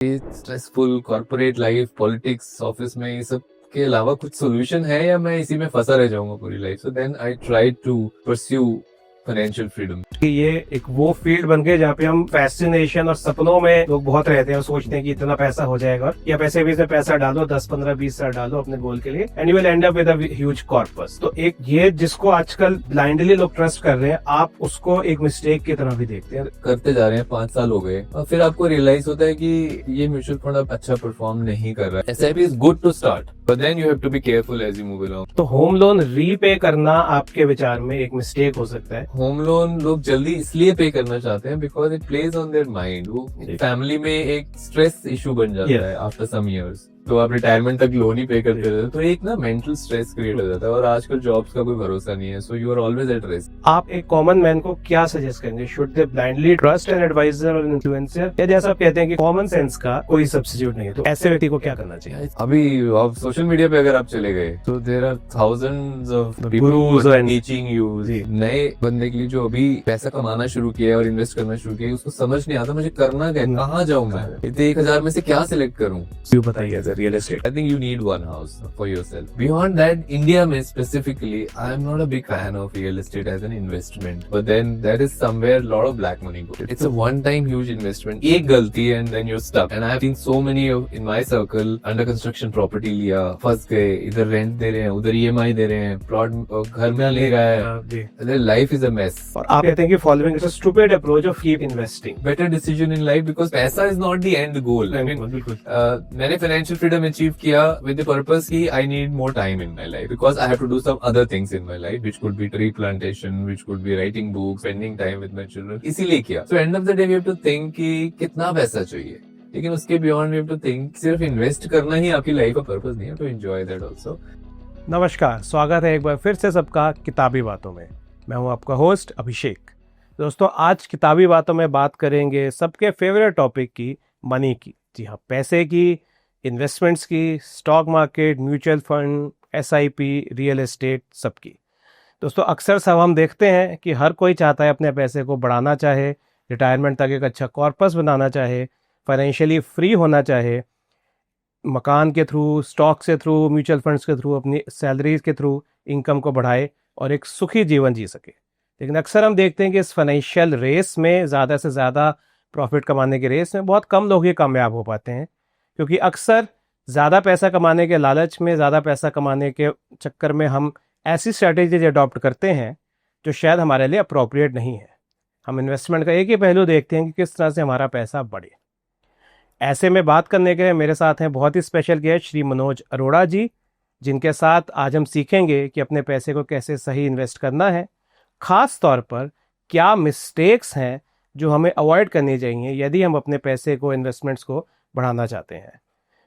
Stressful corporate life, politics, office में, ये सब के अलावा कुछ सोल्यूशन है या मैं इसी में फंसा रह जाऊंगा पूरी life? So then I try to pursue financial freedom. कि ये एक वो फील्ड बन गए जहाँ पे हम फैसिनेशन और सपनों में लोग बहुत रहते हैं और सोचते हैं कि इतना पैसा हो जाएगा, या पैसे भी से पैसा डालो 10 15 20 साल डालो अपने गोल के लिए and you will and up with a huge corpus. तो एक ये जिसको आजकल ब्लाइंडली लोग ट्रस्ट कर रहे हैं, आप उसको एक मिस्टेक की तरह भी देखते हैं। करते जा रहे हैं, 5 साल हो गए और फिर आपको रियलाइज होता है कि ये म्यूचुअल फंड अब अच्छा परफॉर्म नहीं कर रहा है। SIP is good to start but then you have to be careful as you move along. तो होम लोन रीपे करना आपके विचार में एक मिस्टेक हो सकता है? होम लोन लोग जल्दी इसलिए पे करना चाहते हैं because it plays on their mind. वो फैमिली में एक स्ट्रेस इशू बन जाता है आफ्टर सम इयर्स। तो आप रिटायरमेंट तक लोन ही पे करते रहते हो तो एक ना मेंटल स्ट्रेस क्रिएट हो जाता है और आजकल जॉब्स का कोई भरोसा नहीं है, so you are always at risk. आप एक कॉमन मैन को क्या सजेस्ट करेंगे? Should they blindly trust an advisor और इन्फ्लुएंसर, या जैसा आप कहते हैं कि कॉमन सेंस का कोई सब्स्टिट्यूट नहीं है, तो ऐसे व्यक्ति को क्या करना चाहिए? अभी आप सोशल मीडिया पे अगर आप चले गए तो there are thousands of Gurus and- teaching you. नए बंदे के लिए जो अभी पैसा कमाना शुरू किया और इन्वेस्ट करना शुरू किया, उसको समझ नहीं आता मुझे करना क्या है, कहाँ जाऊँ मैं, इतने 1000 में से क्या सिलेक्ट करूँ? क्यों बताइए sir, real estate. I think you need one house for yourself. Beyond that, India में specifically, I am not a big fan of real estate as an investment. But then there is somewhere a lot of black money goes. It's a one-time huge investment. एक गलती and then you're stuck. And I have seen so many in my circle under construction property लिया, फंस गए, इधर rent दे रहे हैं, उधर EMI दे रहे हैं, प्लॉट घर में ले रहा है, their life is a mess. और आप कहते हैं कि following is a stupid approach of keep investing. Better decision in life because पैसा is not the end goal. I mean, बिल्कुल। मैंने फाइनेंशियल फ्रीडम अचीव किया with the purpose कि I need more time in my life because I have to do some other things in my life which could be tree plantation, which could be writing books, spending time with my children, इसीलिए किया। So end of the day we have to think कि कितना पैसा चाहिए, लेकिन उसके beyond we have to think सिर्फ invest करना ही आपकी लाइफ का पर्पस नहीं है, to enjoy that also। नमस्कार, स्वागत है एक बार फिर से सबका किताबी बातों में। मैं हूं आपका होस्ट अभिषेक। दोस्तों, आज किताबी बातों में बात करेंगे सबके फेवरेट टॉपिक की, मनी की। जी हाँ, पैसे की, इन्वेस्टमेंट्स की, stock market, mutual fund, SIP, real estate, सबकी। दोस्तों, अक्सर सब हम देखते हैं कि हर कोई चाहता है अपने पैसे को बढ़ाना चाहे, रिटायरमेंट तक एक अच्छा कॉर्पस बनाना चाहे, फाइनेंशियली फ्री होना चाहे, मकान के थ्रू, स्टॉक से थ्रू, म्यूचुअल फंड्स के थ्रू, अपनी सैलरीज के थ्रू इनकम को बढ़ाए और एक सुखी जीवन जी सके। लेकिन अक्सर हम देखते हैं कि इस फाइनेंशियल रेस में, ज़्यादा से ज़्यादा प्रॉफिट कमाने के रेस में, बहुत कम लोग ही कामयाब हो पाते हैं, क्योंकि अक्सर ज़्यादा पैसा कमाने के लालच में, ज़्यादा पैसा कमाने के चक्कर में हम ऐसी स्ट्रैटेजीज अडॉप्ट करते हैं जो शायद हमारे लिए अप्रोप्रिएट नहीं है। हम इन्वेस्टमेंट का एक ही पहलू देखते हैं कि किस तरह से हमारा पैसा बढ़े। ऐसे में बात करने के लिए मेरे साथ हैं बहुत ही स्पेशल गेस्ट श्री मनोज अरोड़ा जी, जिनके साथ आज हम सीखेंगे कि अपने पैसे को कैसे सही इन्वेस्ट करना है, ख़ास तौर पर क्या मिस्टेक्स हैं जो हमें अवॉइड करनी चाहिए यदि हम अपने पैसे को, इन्वेस्टमेंट्स को बढ़ाना चाहते हैं।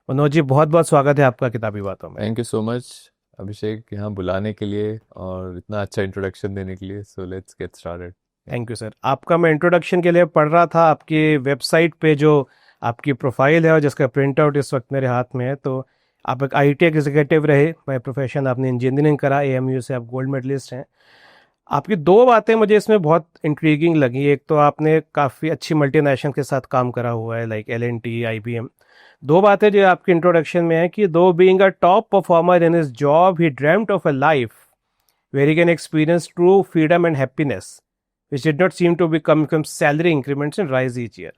मनोज जी, बहुत बहुत स्वागत है आपका किताबी बातों में। थैंक यू सो मच अभिषेक, यहाँ बुलाने के लिए और इतना अच्छा इंट्रोडक्शन देने के लिए। So let's get started. Thank you sir. आपका मैं इंट्रोडक्शन के लिए पढ़ रहा था, आपकी वेबसाइट पे जो आपकी प्रोफाइल है और जिसका प्रिंट आउट इस वक्त मेरे हाथ में है, तो आप एक IT एग्जीक्यूटिव रहे बाय प्रोफेशन, आपने इंजीनियरिंग करा, AMU से आप गोल्ड मेडलिस्ट हैं। आपकी दो बातें मुझे इसमें बहुत इंट्रीगिंग लगी। एक तो आपने काफ़ी अच्छी मल्टीनेशनल के साथ काम करा हुआ है, लाइक L&T, IBM। दो बातें जो आपकी इंट्रोडक्शन में है कि though being a top performer in his job he dreamed of a life where he can experience true freedom and happiness which did not seem to become salary increments and raise each year.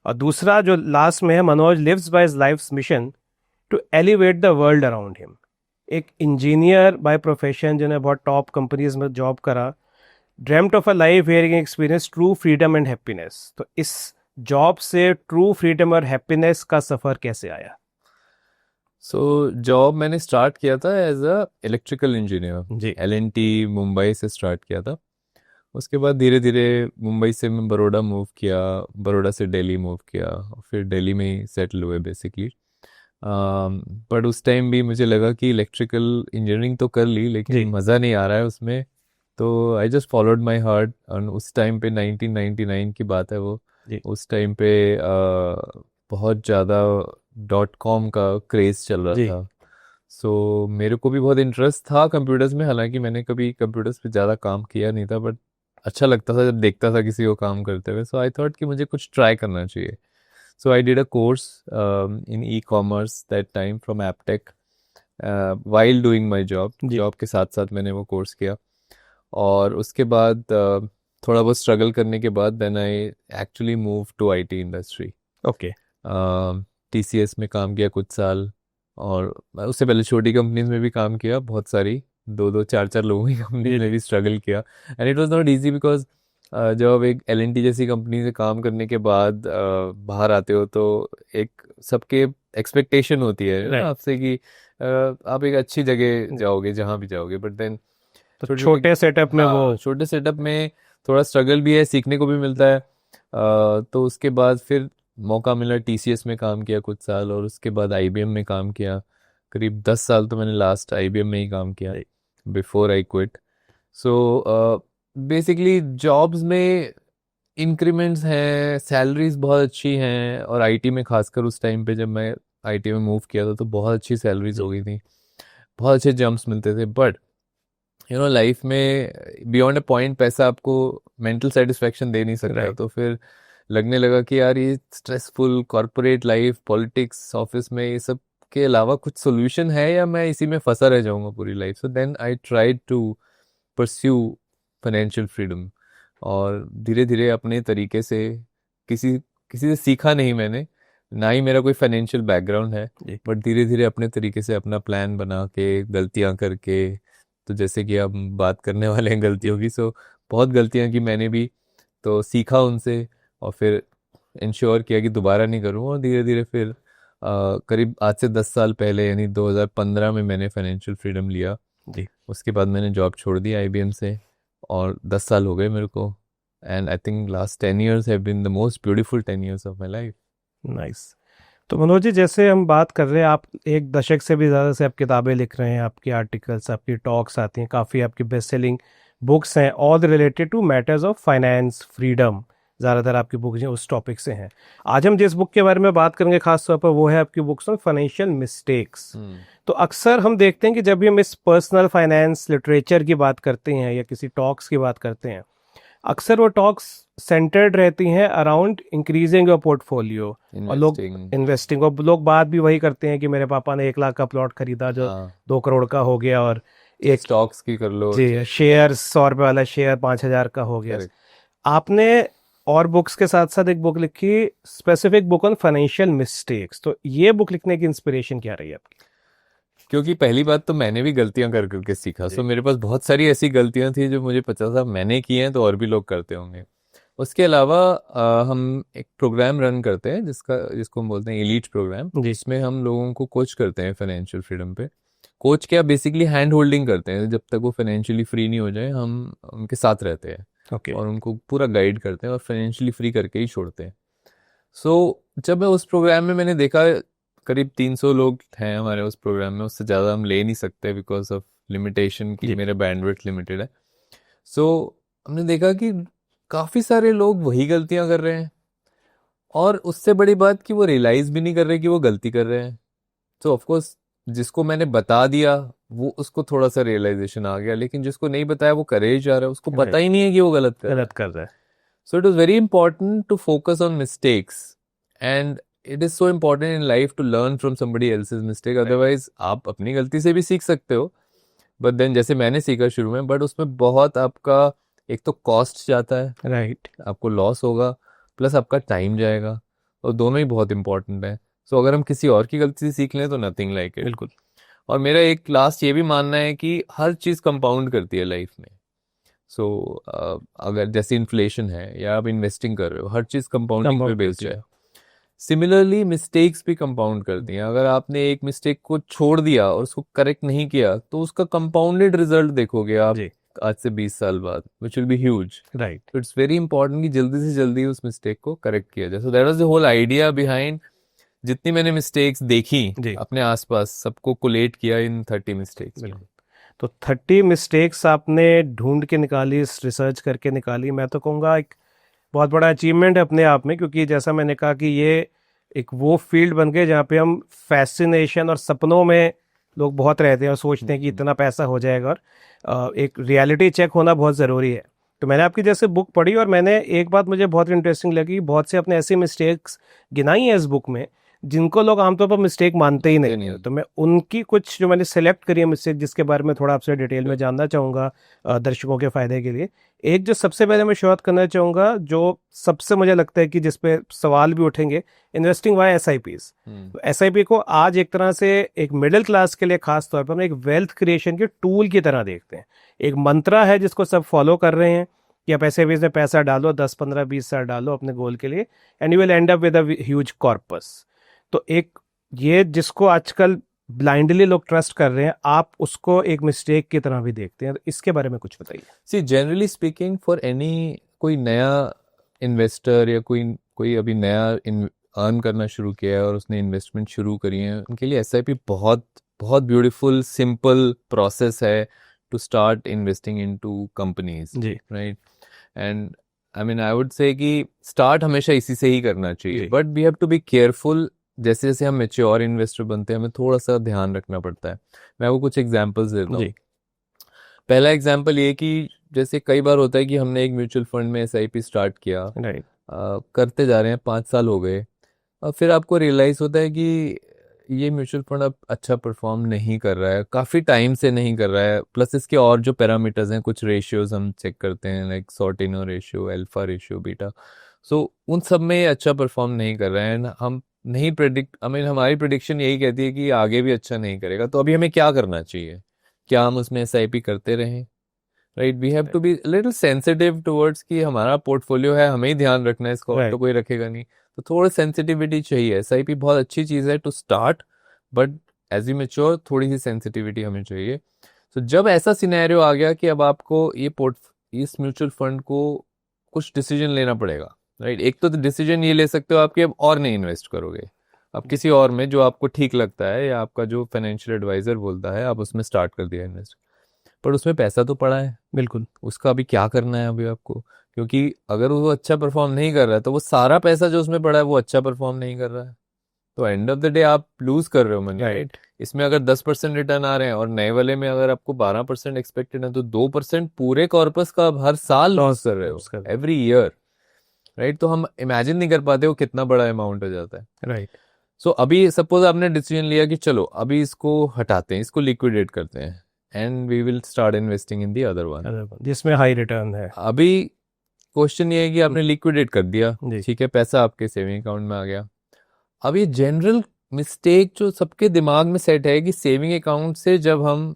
और दूसरा जो last में है, Manoj lives by his life's mission to elevate the world around him. एक engineer by profession जिन्हें बहुत top companies में job करा, dreamed of a life where he can experience true freedom and happiness. तो इस जॉब से ट्रू फ्रीडम और happiness का सफ़र कैसे आया? सो जॉब मैंने स्टार्ट किया था एज अ इलेक्ट्रिकल इंजीनियर जी। L&T मुंबई से स्टार्ट किया था। उसके बाद धीरे धीरे मुंबई से मैं बड़ौदा मूव किया, बड़ौदा से दिल्ली मूव किया, फिर दिल्ली में ही सेटल हुए बेसिकली। बट उस टाइम भी मुझे लगा कि इलेक्ट्रिकल इंजीनियरिंग तो कर ली जी। लेकिन मज़ा नहीं आ रहा है उसमें, तो I just followed my heart. और उस टाइम पे 1999 की बात है वो। जी। उस टाइम पे बहुत ज़्यादा .com का क्रेज़ चल रहा जी। था। सो मेरे को भी बहुत इंटरेस्ट था कंप्यूटर्स में, हालांकि मैंने कभी कंप्यूटर्स पे ज़्यादा काम किया नहीं था, बट अच्छा लगता था जब देखता था किसी को काम करते हुए। सो आई थॉट कि मुझे कुछ ट्राई करना चाहिए। So I did a course in e-commerce that time from Aptech while doing my job. जी। जॉब के साथ साथ मैंने वो कोर्स किया, और उसके बाद थोड़ा बहुत स्ट्रगल करने के बाद then I actually move to IT industry. Okay. TCS में काम किया कुछ साल, और उससे पहले छोटी कंपनीज में भी काम किया, बहुत सारी, 2-2 4-4 लोगों की कंपनी में भी स्ट्रगल किया। And it was not easy because जब आप एक एल जैसी कंपनी से काम करने के बाद बाहर आते हो तो एक सबके एक्सपेक्टेशन होती है Right. आपसे कि आप एक अच्छी जगह जाओगे जहाँ भी जाओगे, बट देन तो छोटे सेटअप में वो छोटे सेटअप में थोड़ा स्ट्रगल भी है, सीखने को भी मिलता है। तो उसके बाद फिर मौका मिला, टीसीएस में काम किया कुछ साल, और उसके बाद आईबीएम में काम किया करीब 10 साल। तो मैंने लास्ट आईबीएम में ही काम किया before I quit. So basically jobs में इंक्रीमेंट्स हैं, सैलरीज बहुत अच्छी हैं, और आईटी में खासकर उस टाइम पे जब मैं आईटी में मूव किया था तो बहुत अच्छी सैलरीज हो गई थी, बहुत अच्छे जंप्स मिलते थे। बट यू नो लाइफ में बियॉन्ड अ पॉइंट पैसा आपको मेंटल सेटिस्फेक्शन दे नहीं सकता। Right. तो फिर लगने लगा कि यार ये stressful corporate life, politics, office में, ये सब के अलावा कुछ सोल्यूशन है या मैं इसी में फंसा रह जाऊंगा पूरी life. So then I tried to pursue financial freedom, और धीरे धीरे अपने तरीके से, किसी किसी से सीखा नहीं मैंने, ना ही मेरा कोई फाइनेंशियल बैकग्राउंड है, जी। बट धीरे धीरे अपने तरीके से अपना प्लान बना के, गलतियां करके, तो जैसे कि अब बात करने वाले हैं गलतियों की, सो बहुत गलतियां की मैंने भी, तो सीखा उनसे और फिर इंश्योर किया कि दोबारा नहीं करूँ, और धीरे धीरे फिर करीब आज से 10 साल पहले यानी 2015 में मैंने फाइनेंशियल फ्रीडम लिया। जी। उसके बाद मैंने जॉब छोड़ दी आईबीएम से, और 10 साल हो गए मेरे को, and I think last 10 years have been the most beautiful 10 years of my life. Nice. तो मनोज जी, जैसे हम बात कर रहे हैं, आप 1 दशक से भी ज़्यादा से आप किताबें लिख रहे हैं, आपकी आर्टिकल्स, आपकी टॉक्स आती हैं, काफ़ी आपकी बेस्ट सेलिंग बुक्स हैं, all related to matters of finance freedom, ज़्यादातर आपकी बुक्स उस टॉपिक से हैं। आज हम जिस बुक के बारे में बात करेंगे खास तौर पर, वो है आपकी बुक्स ऑन फाइनेंशियल मिस्टेक्स। तो अक्सर हम देखते हैं कि जब भी हम इस पर्सनल फाइनेंस लिटरेचर की बात करते हैं या किसी टॉक्स की बात करते हैं, अक्सर वो टॉक्स सेंटर्ड रहती हैं अराउंड इंक्रीजिंग योर पोर्टफोलियो, और लोग इन्वेस्टिंग, और लोग बात भी वही करते हैं कि मेरे पापा ने 1 लाख का प्लॉट खरीदा जो 2 करोड़ का हो गया, और एक स्टॉक्स की कर लो जी, शेयर 100 रुपये वाला शेयर 5,000 का हो गया। आपने और बुक्स के साथ साथ एक बुक लिखी, specific book on financial mistakes. तो ये बुक लिखने की इंस्पिरेशन क्या रही आपकी? क्योंकि पहली बात तो मैंने भी गलतियां कर करके सीखा। सो मेरे पास बहुत सारी ऐसी गलतियां थी जो मुझे पता था मैंने की हैं, तो और भी लोग करते होंगे। उसके अलावा हम एक प्रोग्राम रन करते हैं जिसको हम बोलते हैं एलीट प्रोग्राम, जिसमें हम लोगों को कोच करते हैं फाइनेंशियल फ्रीडम पे। कोच क्या, बेसिकली हैंड होल्डिंग करते हैं, जब तक वो फाइनेंशियली फ्री नहीं हो जाए हम उनके साथ रहते हैं। और उनको पूरा गाइड करते हैं और फाइनेंशियली फ्री करके ही छोड़ते हैं। सो जब मैं उस प्रोग्राम में मैंने देखा, करीब 300 लोग हैं हमारे उस प्रोग्राम में, उससे ज़्यादा हम ले नहीं सकते बिकॉज ऑफ लिमिटेशन की, मेरा बैंडविड्थ लिमिटेड है। सो हमने देखा कि काफ़ी सारे लोग वही गलतियां कर रहे हैं, और उससे बड़ी बात कि वो रियलाइज भी नहीं कर रहे कि वो गलती कर रहे हैं। तो ऑफकोर्स जिसको मैंने बता दिया वो उसको थोड़ा सा रियलाइजेशन आ गया, लेकिन जिसको नहीं बताया वो करे ही जा रहा है, उसको पता ही नहीं है कि वो गलत कर रहा है। So it was very important to focus on mistakes, and it is so important in life to learn from somebody else's mistake. Otherwise आप अपनी गलती से भी सीख सकते हो, बट देन जैसे मैंने सीखा शुरू में, बट उसमें बहुत आपका एक तो कॉस्ट जाता है, राइट, आपको लॉस होगा, प्लस आपका टाइम जाएगा, और दोनों ही बहुत इंपॉर्टेंट है। सो अगर हम किसी और की गलती से सीख लें तो नथिंग लाइक इट। बिल्कुल। और मेरा एक लास्ट ये भी मानना है कि हर चीज़ कंपाउंड करती है लाइफ में। सो अगर जैसे इन्फ्लेशन है या आप इन्वेस्टिंग कर रहे हो, हर चीज़ कंपाउंडिंग पे बेस्ड है। सिमिलरली मिस्टेक्स भी कंपाउंड करती हैं। अगर आपने एक मिस्टेक को छोड़ दिया और उसको करेक्ट नहीं किया तो उसका कंपाउंडेड रिजल्ट देखोगे आप आज से 20 साल बाद, which will be huge, right. तो इट्स वेरी इंपॉर्टेंट कि जल्दी से जल्दी उस मिस्टेक को करेक्ट किया जाए। So that was the whole idea behind जितनी मैंने मिस्टेक्स देखी अपने आसपास, सबको कोलेट किया इन 30 मिस्टेक्स। तो 30 मिस्टेक्स आपने ढूंढ के निकाली, रिसर्च करके निकाली। मैं तो कहूँगा एक बहुत बड़ा अचीवमेंट है अपने आप में, क्योंकि जैसा मैंने कहा कि ये एक वो फील्ड बन गए जहाँ पे हम फैसिनेशन और सपनों में लोग बहुत रहते हैं और सोचते हैं कि इतना पैसा हो जाएगा, और एक रियलिटी चेक होना बहुत ज़रूरी है। तो मैंने आपकी जैसे बुक पढ़ी और मैंने एक बात मुझे बहुत इंटरेस्टिंग लगी, बहुत से अपने ऐसी मिस्टेक्स गिनाई है इस बुक में जिनको लोग आमतौर पर मिस्टेक मानते ही नहीं है। तो मैं उनकी कुछ जो मैंने सेलेक्ट करी है मिस्टेक, जिसके बारे में थोड़ा आपसे डिटेल में जानना चाहूँगा दर्शकों के फायदे के लिए। एक जो सबसे पहले मैं शुरुआत करना चाहूँगा, जो सबसे मुझे लगता है कि जिसपे सवाल भी उठेंगे, इन्वेस्टिंग वाई SIPs। SIP को आज एक तरह से एक मिडिल क्लास के लिए खास तौर पर हम एक वेल्थ क्रिएशन के टूल की तरह देखते हैं। एक मंत्रा है जिसको सब फॉलो कर रहे हैं कि आप SIPs में पैसा डालो, 10 15 20 साल डालो अपने गोल के लिए, and you will and up with a huge corpus. तो एक ये जिसको आजकल ब्लाइंडली लोग ट्रस्ट कर रहे हैं, आप उसको एक मिस्टेक की तरह भी देखते हैं। तो इसके बारे में कुछ बताइए। See generally speaking, for any कोई नया इन्वेस्टर या कोई अभी नया अर्न करना शुरू किया है और उसने इन्वेस्टमेंट शुरू करी है, उनके लिए SIP बहुत बहुत ब्यूटीफुल सिंपल प्रोसेस है to start investing into companies, जी। Right. And I mean I would say कि स्टार्ट हमेशा इसी से ही करना चाहिए, but we have to be careful. जैसे जैसे हम मैच्योर इन्वेस्टर बनते हैं, हमें थोड़ा सा ध्यान रखना पड़ता है। मैं आपको कुछ एग्जांपल्स देता हूँ। पहला एग्जांपल ये कि जैसे कई बार होता है कि हमने एक म्यूचुअल फंड में SIP स्टार्ट किया, करते जा रहे हैं, 5 साल हो गए, और फिर आपको रियलाइज होता है कि ये म्यूचुअल फंड अब अच्छा परफॉर्म नहीं कर रहा है, काफ़ी टाइम से नहीं कर रहा है। प्लस इसके और जो पैरामीटर्स हैं, कुछ रेशियोज हम चेक करते हैं, like Sortino ratio, alpha ratio, beta, so उन सब में ये अच्छा परफॉर्म नहीं कर रहा है। हम नहीं प्रेडिक्ट, आई मीन हमारी प्रेडिक्शन यही कहती है कि आगे भी अच्छा नहीं करेगा। तो अभी हमें क्या करना चाहिए? क्या हम उसमें SIP करते रहें? Right, we have to be little sensitive towards कि हमारा पोर्टफोलियो है, हमें ही ध्यान रखना है इसको, तो कोई रखेगा नहीं। तो थोड़ा सेंसिटिविटी चाहिए। SIP बहुत अच्छी चीज़ है to start, but as you mature थोड़ी सी सेंसिटिविटी हमें चाहिए। तो जब ऐसा सिनेरियो आ गया कि अब आपको इस म्यूचुअल फंड को कुछ डिसीजन लेना पड़ेगा, राइट। एक तो डिसीजन ये ले सकते हो आपके अब और नहीं इन्वेस्ट करोगे, अब किसी और में जो आपको ठीक लगता है या आपका जो फाइनेंशियल एडवाइजर बोलता है, आप उसमें स्टार्ट कर दिया इन्वेस्ट। पर उसमें पैसा तो पड़ा है, बिल्कुल, उसका अभी क्या करना है अभी आपको? क्योंकि अगर वो अच्छा परफॉर्म नहीं कर रहा है तो वो सारा पैसा जो उसमें पड़ा है वो अच्छा परफॉर्म नहीं कर रहा है, तो एंड ऑफ द डे आप लूज कर रहे हो मनी, राइट। इसमें अगर 10% रिटर्न आ रहे हैं और नए वाले में अगर आपको 12% एक्सपेक्टेड है, तो 2% पूरे कॉर्पस का आप हर साल लॉस कर रहे हो, एवरी ईयर, राइट। तो हम इमेजिन नहीं कर पाते वो कितना बड़ा अमाउंट हो जाता है, राइट। सो अभी सपोज आपने डिसीजन लिया कि चलो अभी इसको हटाते हैं, इसको लिक्विडेट करते हैं, and we will start investing in the other one जिसमें हाई रिटर्न है। अभी क्वेश्चन ये है कि आपने लिक्विडेट कर दिया, ठीक है, पैसा आपके सेविंग अकाउंट में आ गया। अब ये जनरल मिस्टेक जो सबके दिमाग में सेट है कि सेविंग अकाउंट से जब हम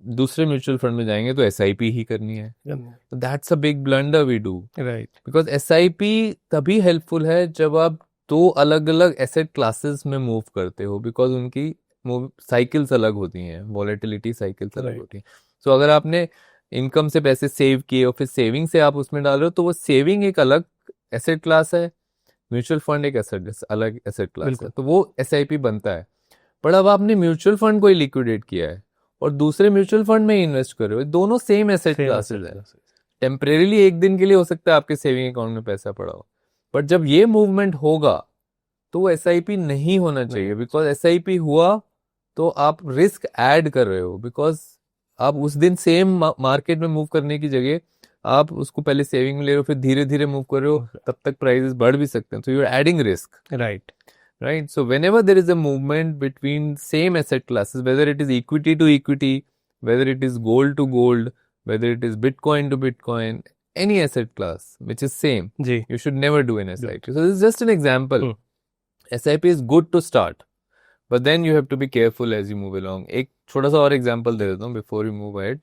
दूसरे म्यूचुअल फंड में जाएंगे तो SIP ही करनी है, तो that's a big blunder we do, right. Because SIP तभी हेल्पफुल है जब आप 2 अलग अलग एसेट क्लासेस में मूव करते हो, बिकॉज उनकी साइकिल्स अलग होती हैं, वॉलेटिलिटी साइकिल्स अलग होती हैं। सो अगर आपने इनकम से पैसे सेव किए और फिर सेविंग से आप उसमें डाल रहे हो, तो वो सेविंग एक अलग एसेट क्लास है, म्यूचुअल फंड एक अलग एसेट क्लास है, तो वो SIP बनता है। पर अब आपने म्यूचुअल फंड को ही लिक्विडेट किया है और दूसरे म्यूचुअल फंड में ही इन्वेस्ट कर रहे हो, दोनों सेम एसेट क्लासेस है। टेम्परेरीली एक दिन के लिए हो सकता है आपके सेविंग अकाउंट में पैसा पड़ा हो, बट जब ये मूवमेंट होगा तो वो SIP नहीं होना चाहिए, बिकॉज SIP हुआ तो आप रिस्क ऐड कर रहे हो, बिकॉज आप उस दिन सेम मार्केट में मूव करने की जगह आप उसको पहले सेविंग में ले रहे हो, फिर धीरे धीरे मूव कर रहे हो, तब तक प्राइसेस बढ़ भी सकते हैं, तो you are adding risk, right. right? So whenever there is a movement between same asset classes, whether it is equity to equity, whether it is gold to gold, whether it is Bitcoin to Bitcoin, any asset class which is same, you should never do an SIP. So this is just an example. SIP is good to start, but then you have to be careful as you move along. एक छोटा सा और example दे देता हूँ before you move ahead.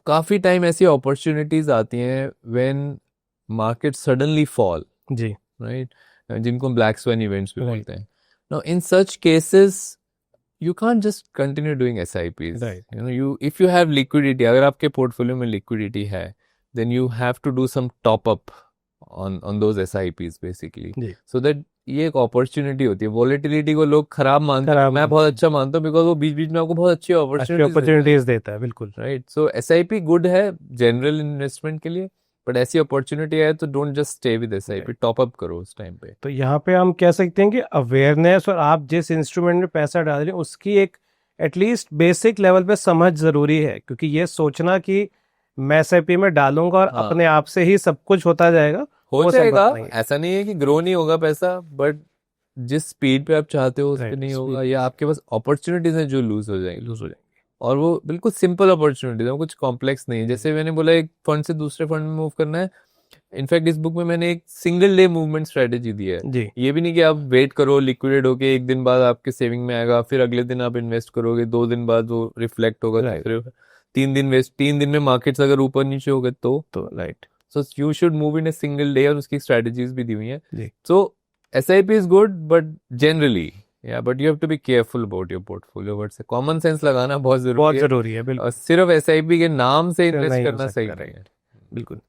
काफी time ऐसी opportunities आती हैं when markets suddenly fall, right? जिनको ब्लैक स्वैन इवेंट्स भी बोलते हैं। Now in such cases you can't just continue doing SIPs, right? If you have liquidity, अगर आपके पोर्टफोलियो में liquidity है, then you have to do some top up on those SIPs basically, so that ये एक opportunity होती है। Volatility को लोग खराब मानते हैं, मैं बहुत अच्छा मानता हूँ, बिकॉज वो बीच बीच में आपको बहुत अच्छी अपॉर्चुनिटीज देता है, बिल्कुल, राइट। सो SIP गुड है जनरल इन्वेस्टमेंट के लिए, बट ऐसी अपॉर्चुनिटी है तो don't just stay with SIP, top up करो उस टाइम पे। तो यहाँ पे हम कह सकते हैं कि अवेयरनेस और आप जिस इंस्ट्रूमेंट में पैसा डाल रहे हैं उसकी एक एटलीस्ट बेसिक लेवल पे समझ जरूरी है, क्योंकि ये सोचना कि मैं एसआईपी में डालूंगा और हाँ। अपने आप से ही सब कुछ होता जाएगा, हो वो जाएगा, संभव नहीं है। ऐसा नहीं है कि ग्रो नहीं होगा पैसा, बट जिस स्पीड पे आप चाहते हो उस पे राइट, नहीं होगा, स्पीड या आपके पास अपॉर्चुनिटीज हैं जो लूज हो जाएंगी। लूज हो जाएंगे। और वो बिल्कुल सिंपल अपॉर्चुनिटीज है, वो कुछ कॉम्प्लेक्स नहीं है। जैसे मैंने बोला एक फंड से दूसरे फंड में मूव करना है, इनफैक्ट इस बुक में मैंने एक सिंगल डे मूवमेंट स्ट्रेटेजी दी है। जी, ये भी नहीं कि आप वेट करो लिक्विडेट होके एक दिन बाद आपके सेविंग में आएगा, फिर अगले दिन आप इन्वेस्ट करोगे, 2 दिन बाद वो रिफ्लेक्ट होगा, राइट, फिर 3 दिन वेस्ट, 3 दिन में मार्केट्स अगर ऊपर नीचे हो गए तो right, so you should move in a single day, और उसकी स्ट्रेटेजीज भी दी हुई हैं। जी, so SIP is good but generally, या but you have to be careful about your portfolio, but से कॉमन सेंस लगाना बहुत बहुत जरूरी है। जरूरी है, बिल्कुल। और सिर्फ SIP के नाम से इन्वेस्ट नहीं हो करना सकता, सही नहीं राइट, है। बिल्कुल।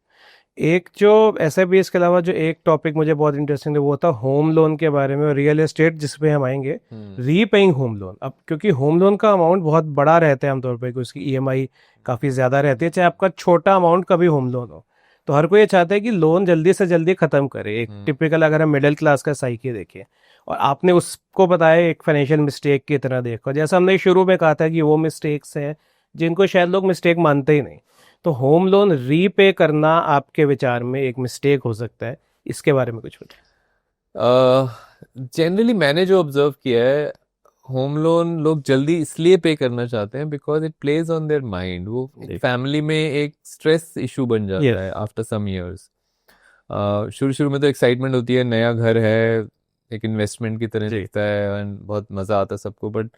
एक जो एसआईपीएस के अलावा जो एक टॉपिक मुझे बहुत इंटरेस्टिंग है वो था होम लोन के बारे में और रियल एस्टेट, जिसपे हम आएंगे। रीपेइंग होम लोन, अब क्योंकि होम लोन का अमाउंट बहुत बड़ा रहता है आमतौर पे, उसकी ईएमआई काफ़ी ज़्यादा रहती है, चाहे आपका छोटा अमाउंट का भी होम लोन हो, तो हर कोई ये चाहता है कि लोन जल्दी से जल्दी ख़त्म करे। एक टिपिकल अगर हम मिडिल क्लास का साइकी देखें, और आपने उसको बताया एक फाइनेंशियल मिस्टेक की तरह देखो, जैसा हमने शुरू में कहा था कि वो मिस्टेक्स हैं जिनको शायद लोग मिस्टेक मानते ही नहीं। तो होम लोन रीपे करना आपके विचार में एक मिस्टेक हो सकता है, इसके बारे में कुछ बताएं। जनरली मैंने जो ऑब्जर्व किया है, होम लोन लोग जल्दी इसलिए पे करना चाहते हैं because it plays on their mind. वो जी। फैमिली में एक स्ट्रेस इशू बन Yes. जाता है आफ्टर सम इयर्स। शुरू शुरू में तो एक्साइटमेंट होती है, नया घर है, एक इन्वेस्टमेंट की तरह जी। दिखता है एंड बहुत मजा आता है सबको, बट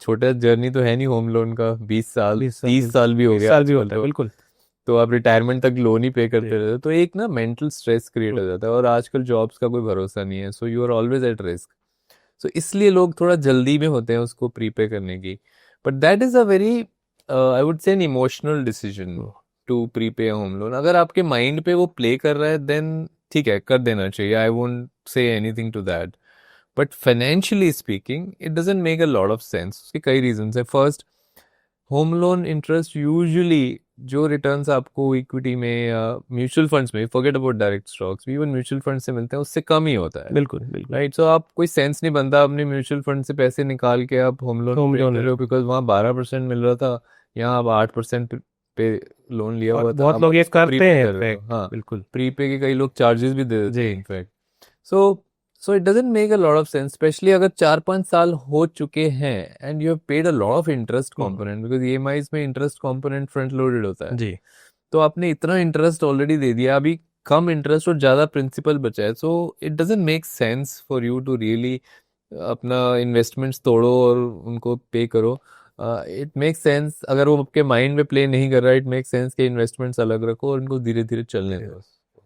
छोटा जर्नी तो है नहीं होम लोन का। 20 साल 30 साल भी हो 20 गया साल भी आजकल होता है, तो। बिल्कुल। तो आप रिटायरमेंट तक लोन ही पे करते जी। रहते हो, तो एक ना मेंटल स्ट्रेस क्रिएट हो True. जाता है, और आजकल जॉब्स का कोई भरोसा नहीं है, so you are always at risk. So इसलिए लोग थोड़ा जल्दी में होते हैं उसको प्रीपे करने की। But that is a very, I would say, an emotional decision to prepay home loan. अगर आपके माइंड पे वो प्ले कर रहा है देन ठीक है, कर देना चाहिए, I won't say anything to that. But financially speaking it doesn't make a lot of sense. उसके कई रीजन है। First, home loan interest usually जो रिटर्न्स आपको इक्विटी में या म्यूचुअल फंड्स में, forget about direct stocks, even mutual fund से मिलते हैं, उससे कम ही होता है। बिल्कुल, बिल्कुल। राइट, सो आप कोई सेंस नहीं बनता अपने म्यूचुअल फंड से पैसे निकाल के आप होम लोन होम पे लोन कर रहे हो, बिकॉज वहाँ 12% मिल रहा था, यहाँ आप 8% पे लोन लिया और हुआ था, बहुत अब लोग आप ये उसको करते प्रीपे हैं कर रहे हो। इनफैक्ट, हाँ, बिल्कुल। प्रीपे के कई लोग चार्जेस भी दे देते जी। हैं in fact. So so it doesn't make a lot of sense, specially अगर 4-5 साल हो चुके हैं and you have paid a lot of interest component, because EMIs में इंटरेस्ट कॉम्पोनेंट फ्रंट लोडेड होता है। जी। तो आपने इतना इंटरेस्ट ऑलरेडी दे दिया, अभी कम इंटरेस्ट और ज्यादा प्रिंसिपल बचा है, so it doesn't make sense for you to really अपना इन्वेस्टमेंट्स तोड़ो और उनको पे करो। इट मेक सेंस, अगर वो आपके माइंड में प्ले नहीं कर रहा है, इट मेक सेंस कि इन्वेस्टमेंट्स अलग रखो और उनको धीरे धीरे चलने दो।